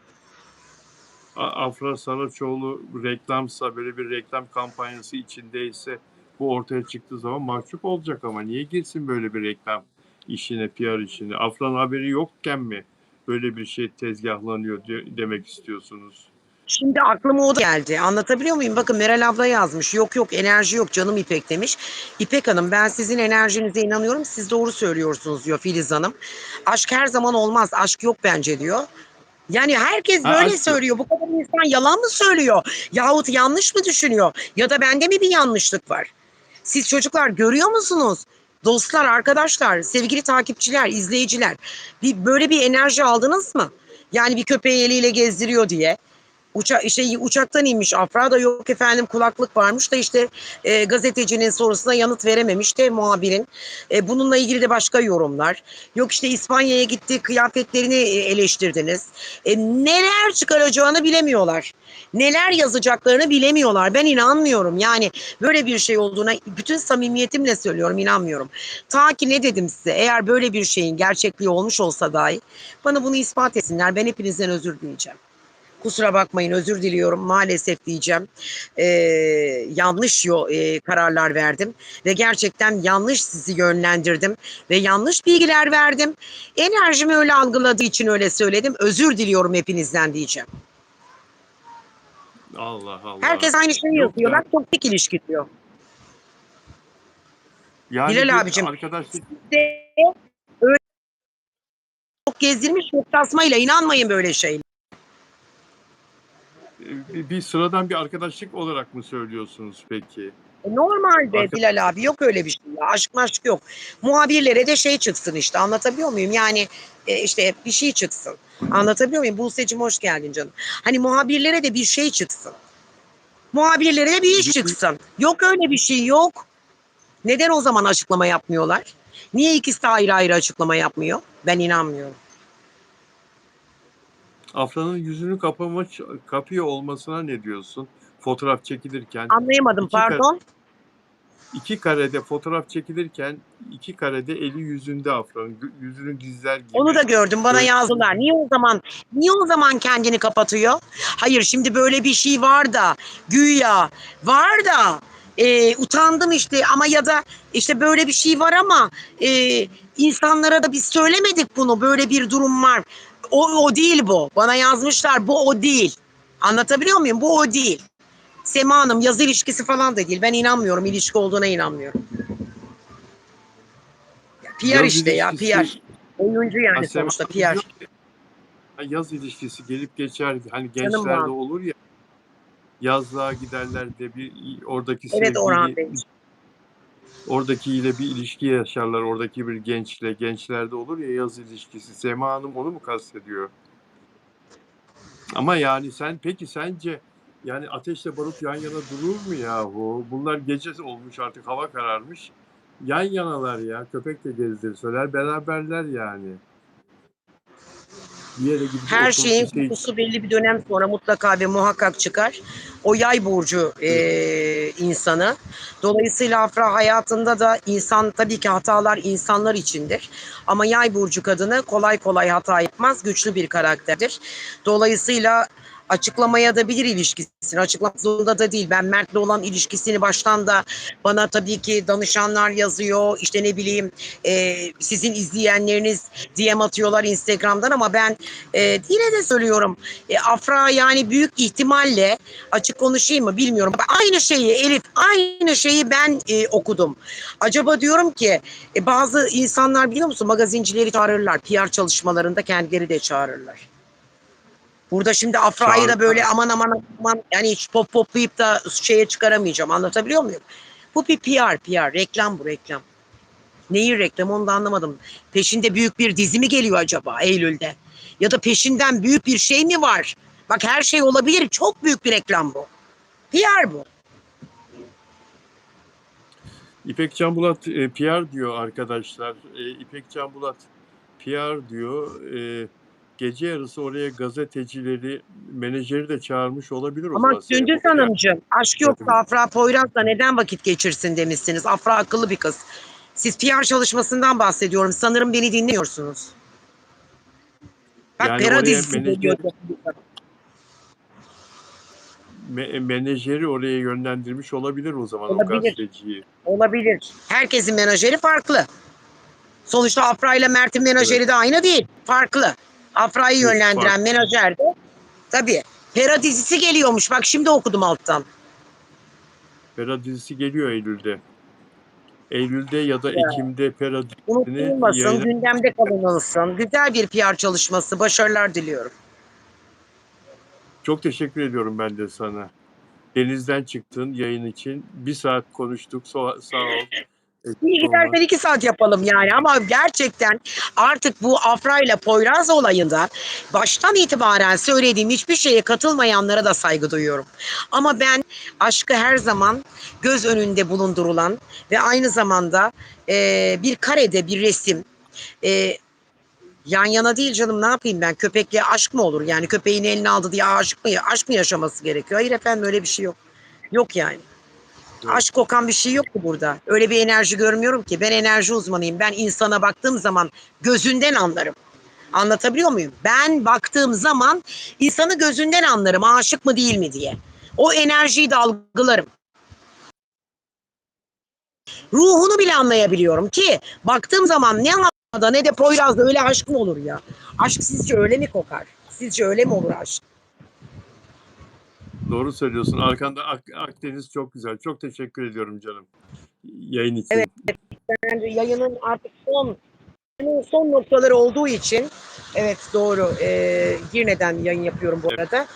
[SPEAKER 1] Afra Saraçoğlu reklamsa böyle bir reklam kampanyası içindeyse Bu ortaya çıktığı zaman mahcup olacak ama niye girsin böyle bir reklam işine, PR işine? Afra'nın haberi yokken mi böyle bir şey tezgahlanıyor demek istiyorsunuz?
[SPEAKER 2] Şimdi aklıma o da geldi. Anlatabiliyor muyum? Bakın Meral abla yazmış. Yok yok enerji yok canım İpek demiş. İpek Hanım ben sizin enerjinize inanıyorum. Siz doğru söylüyorsunuz diyor Filiz Hanım. Aşk her zaman olmaz. Aşk yok bence diyor. Yani herkes
[SPEAKER 1] Ha,
[SPEAKER 2] böyle
[SPEAKER 1] aşk yok.
[SPEAKER 2] söylüyor. Bu kadar insan yalan mı söylüyor? Yahut yanlış mı düşünüyor? Ya da bende mi bir yanlışlık var? Siz çocuklar görüyor musunuz? Dostlar, arkadaşlar, sevgili takipçiler, izleyiciler. Böyle bir enerji aldınız mı? Yani bir köpeği eliyle gezdiriyor diye. İşte uçaktan inmiş Afra da yok efendim kulaklık varmış da işte gazetecinin sorusuna yanıt verememiş de muhabirin. Bununla ilgili de başka yorumlar. Yok işte İspanya'ya gitti kıyafetlerini eleştirdiniz. Neler çıkaracağını bilemiyorlar. Neler yazacaklarını bilemiyorlar. Ben inanmıyorum. Yani böyle bir şey olduğuna bütün samimiyetimle söylüyorum inanmıyorum. Ta ki ne dedim size eğer böyle bir şeyin gerçekliği olmuş olsa dahi bana bunu ispat etsinler. Ben hepinizden özür dileyeceğim. Kusura bakmayın özür diliyorum maalesef diyeceğim. Ee, yanlış kararlar verdim ve gerçekten yanlış sizi yönlendirdim ve yanlış bilgiler verdim. Enerjimi öyle algıladığı için öyle söyledim. Özür diliyorum hepinizden diyeceğim.
[SPEAKER 1] Allah Allah.
[SPEAKER 2] Herkes aynı şeyi
[SPEAKER 1] Yok
[SPEAKER 2] yazıyor.
[SPEAKER 1] ya.
[SPEAKER 2] Bak toksik ilişki diyor.
[SPEAKER 1] Yani
[SPEAKER 2] Bilal
[SPEAKER 1] bir
[SPEAKER 2] abicim
[SPEAKER 1] arkadaşlık
[SPEAKER 2] size öyle çok gezdirmiş çok tasmayla inanmayın böyle şeylere.
[SPEAKER 1] bir sıradan bir arkadaşlık olarak mı söylüyorsunuz peki?
[SPEAKER 2] Normalde
[SPEAKER 1] Arka,
[SPEAKER 2] Bilal abi yok öyle bir şey ya. Aşk maşk yok. Muhabirlere de şey çıksın işte anlatabiliyor muyum? Yani işte bir şey çıksın. Anlatabiliyor muyum? Buse'cim hoş geldin canım. Hani muhabirlere de bir şey çıksın. Muhabirlere de bir iş
[SPEAKER 1] bir,
[SPEAKER 2] çıksın. Yok öyle bir şey yok. Neden o zaman açıklama yapmıyorlar? Niye ikisi de ayrı ayrı açıklama yapmıyor? Ben inanmıyorum.
[SPEAKER 1] Afra'nın yüzünü kapıyor olmasına ne diyorsun? Fotoğraf çekilirken
[SPEAKER 2] Anlayamadım
[SPEAKER 1] iki kare,
[SPEAKER 2] pardon.
[SPEAKER 1] iki karede fotoğraf çekilirken iki karede eli yüzünde Afra'nın yüzünü gizler
[SPEAKER 2] Onu
[SPEAKER 1] gibi
[SPEAKER 2] da gördüm bana
[SPEAKER 1] böyle.
[SPEAKER 2] yazdılar. Niye o zaman kendini kapatıyor? Hayır şimdi böyle bir şey var da güya var da utandım işte ama ya da işte böyle bir şey var ama insanlara da biz söylemedik bunu böyle bir durum var. O değil bu. Bana yazmışlar bu o değil. Anlatabiliyor muyum? Bu o değil. Sema Hanım yazı ilişkisi falan da değil. Ben inanmıyorum. İlişki olduğuna inanmıyorum. PR
[SPEAKER 1] Yaz
[SPEAKER 2] işte ya
[SPEAKER 1] ilişkisi
[SPEAKER 2] PR. Oyuncu yani
[SPEAKER 1] Sema
[SPEAKER 2] sonuçta
[SPEAKER 1] Hanım diyor
[SPEAKER 2] PR.
[SPEAKER 1] ki yaz ilişkisi gelip geçer hani
[SPEAKER 2] Canım
[SPEAKER 1] gençlerde
[SPEAKER 2] Doğan.
[SPEAKER 1] olur ya yazlığa giderler de bir oradaki
[SPEAKER 2] Evet Orhan
[SPEAKER 1] sevgiyle
[SPEAKER 2] Bey.
[SPEAKER 1] oradakiyle bir ilişki yaşarlar. Oradaki bir gençle. Gençlerde olur ya yaz ilişkisi. Sema Hanım onu mu kastediyor? Ama yani peki sence yani ateşle barut yan yana durur mu yahu? Bunlar gece olmuş artık hava kararmış. Yan yanalar ya. Köpek de gezdirseler beraberler yani. Bir yere gidip
[SPEAKER 2] Her
[SPEAKER 1] oturup bir
[SPEAKER 2] şeyin
[SPEAKER 1] şey
[SPEAKER 2] kokusu belli bir dönem sonra mutlaka ve muhakkak çıkar. O yay burcu insanı. Dolayısıyla Afra hayatında da insan tabii ki hatalar insanlar içindir. Ama yay burcu kadını kolay kolay hata yapmaz. Güçlü bir karakterdir. Dolayısıyla açıklamaya da bilir ilişkisini. Açıklamak zorunda da değil. Ben Mert'le olan ilişkisini baştan da bana tabii ki danışanlar yazıyor. İşte ne bileyim sizin izleyenleriniz DM atıyorlar Instagram'dan ama ben yine de söylüyorum. Afra yani büyük ihtimalle açık konuşayım mı bilmiyorum. Aynı şeyi Elif aynı şeyi ben okudum. Acaba diyorum ki bazı insanlar biliyor musun magazincileri çağırırlar. PR çalışmalarında kendileri de çağırırlar. Burada şimdi Afra'yı da böyle
[SPEAKER 1] çağırırlar.
[SPEAKER 2] aman aman aman yani hiç poplayıp da şeye çıkaramayacağım. Anlatabiliyor muyum? Bu bir PR, reklam bu reklam. Neyin reklamı onu da anlamadım. Peşinde büyük bir dizi mi geliyor acaba Eylül'de? Ya da peşinden büyük bir şey mi var? Bak her şey olabilir. Çok büyük bir reklam bu. PR bu.
[SPEAKER 1] İpek Can Bulat PR diyor arkadaşlar. İpek Can Bulat PR diyor. Gece yarısı oraya gazetecileri, menajeri de çağırmış olabilir o
[SPEAKER 2] Ama
[SPEAKER 1] zaman
[SPEAKER 2] Sündüz
[SPEAKER 1] Selemo'yu yani.
[SPEAKER 2] Hanımcığım aşk yoksa Afra Poyraz'la neden vakit geçirsin demişsiniz. Afra akıllı bir kız. Siz PR çalışmasından bahsediyorum. Sanırım beni dinliyorsunuz. Bak
[SPEAKER 1] Yani
[SPEAKER 2] Pera
[SPEAKER 1] oraya
[SPEAKER 2] dizisi geliyor.
[SPEAKER 1] menajeri menajeri oraya yönlendirmiş olabilir o zaman, o
[SPEAKER 2] Olabilir,
[SPEAKER 1] gazeteciyi.
[SPEAKER 2] olabilir. Herkesin menajeri farklı. Sonuçta Afra ile Mert'in
[SPEAKER 1] Evet,
[SPEAKER 2] menajeri de aynı değil. Farklı. Afra'yı yönlendiren
[SPEAKER 1] farklı.
[SPEAKER 2] menajer de tabii. Hera dizisi geliyormuş. Bak şimdi okudum alttan.
[SPEAKER 1] Pera dizisi geliyor Eylül'de. Eylül'de ya da
[SPEAKER 2] Ya,
[SPEAKER 1] Ekim'de Pera dizisini
[SPEAKER 2] unutulmasın,
[SPEAKER 1] yayına...
[SPEAKER 2] gündemde kalınılsın. Güzel bir PR çalışması. Başarılar diliyorum.
[SPEAKER 1] Çok teşekkür ediyorum ben de sana. Denizden çıktın yayın için. Bir saat konuştuk. Sağ ol.
[SPEAKER 2] İyi
[SPEAKER 1] Eksik olma.
[SPEAKER 2] gidersen 2 saat yapalım yani ama gerçekten artık bu Afra ile Poyraz olayında baştan itibaren söylediğim hiçbir şeye katılmayanlara da saygı duyuyorum. Ama ben aşkı her zaman göz önünde bulundurulan ve aynı zamanda bir karede bir resim, e, yan yana değil canım, ne yapayım ben, köpekle aşk mı olur? Yani köpeğin eline aldı diye aşk mı yaşaması gerekiyor? Hayır efendim, öyle bir şey yok. Yok yani.
[SPEAKER 1] Evet,
[SPEAKER 2] Aşk kokan bir şey yok ki burada. Öyle bir enerji görmüyorum ki. Ben enerji uzmanıyım. Ben insana baktığım zaman gözünden anlarım. Anlatabiliyor muyum? Ben baktığım zaman insanı gözünden anlarım. Aşık mı değil mi diye. O enerjiyi de algılarım. Ruhunu bile anlayabiliyorum ki baktığım zaman ne havada ne de Poyraz'da öyle aşk mı olur ya? Aşk sizce öyle mi kokar? Sizce öyle mi olur aşk?
[SPEAKER 1] doğru söylüyorsun. Arkanda Akdeniz çok güzel. Çok teşekkür ediyorum canım. Yayın
[SPEAKER 2] Evet,
[SPEAKER 1] için.
[SPEAKER 2] bence yayının artık son noktaları olduğu için, evet doğru, Girne'den yayın yapıyorum bu
[SPEAKER 1] Evet,
[SPEAKER 2] arada.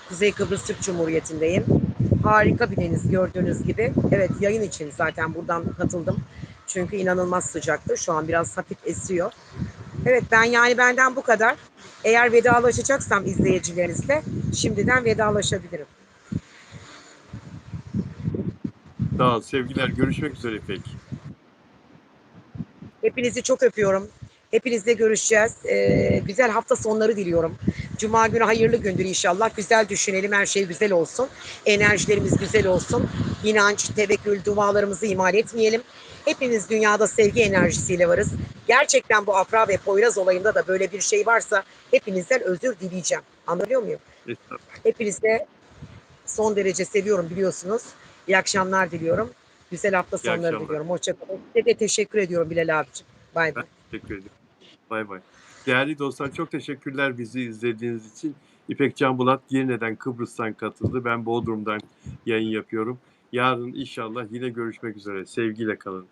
[SPEAKER 2] Kuzey Kıbrıs Türk Cumhuriyeti'ndeyim. Harika bir deniz gördüğünüz gibi. Evet, yayın için zaten buradan katıldım. Çünkü inanılmaz sıcaktı. Şu an biraz hafif esiyor. Evet, benden bu kadar. Eğer vedalaşacaksam izleyicilerinizle şimdiden vedalaşabilirim.
[SPEAKER 1] sağ ol. Sevgiler. Görüşmek üzere İpek.
[SPEAKER 2] Hepinizi çok öpüyorum. Hepinizle görüşeceğiz. Güzel hafta sonları diliyorum. Cuma günü hayırlı gündür inşallah. Güzel düşünelim, her şey güzel olsun. Enerjilerimiz güzel olsun. İnanç, tevekkül, dualarımızı ihmal etmeyelim. Hepimiz dünyada sevgi enerjisiyle varız. Gerçekten bu Afra ve Poyraz olayında da böyle bir şey varsa hepinizden özür dileyeceğim. Anlıyor muyum?
[SPEAKER 1] Estağfurullah.
[SPEAKER 2] Hepinize son derece seviyorum biliyorsunuz. İyi akşamlar diliyorum. Güzel hafta
[SPEAKER 1] İyi
[SPEAKER 2] sonları
[SPEAKER 1] akşamlar.
[SPEAKER 2] diliyorum. Hoşçakalın. Size de teşekkür ediyorum Bilal abicim. Bay
[SPEAKER 1] Ben
[SPEAKER 2] bay.
[SPEAKER 1] teşekkür ediyorum. Bay bay. Değerli dostlar, çok teşekkürler bizi izlediğiniz için. İpek Canbulat Girne'den, Kıbrıs'tan katıldı. Ben Bodrum'dan yayın yapıyorum. Yarın inşallah yine görüşmek üzere. Sevgiyle kalın.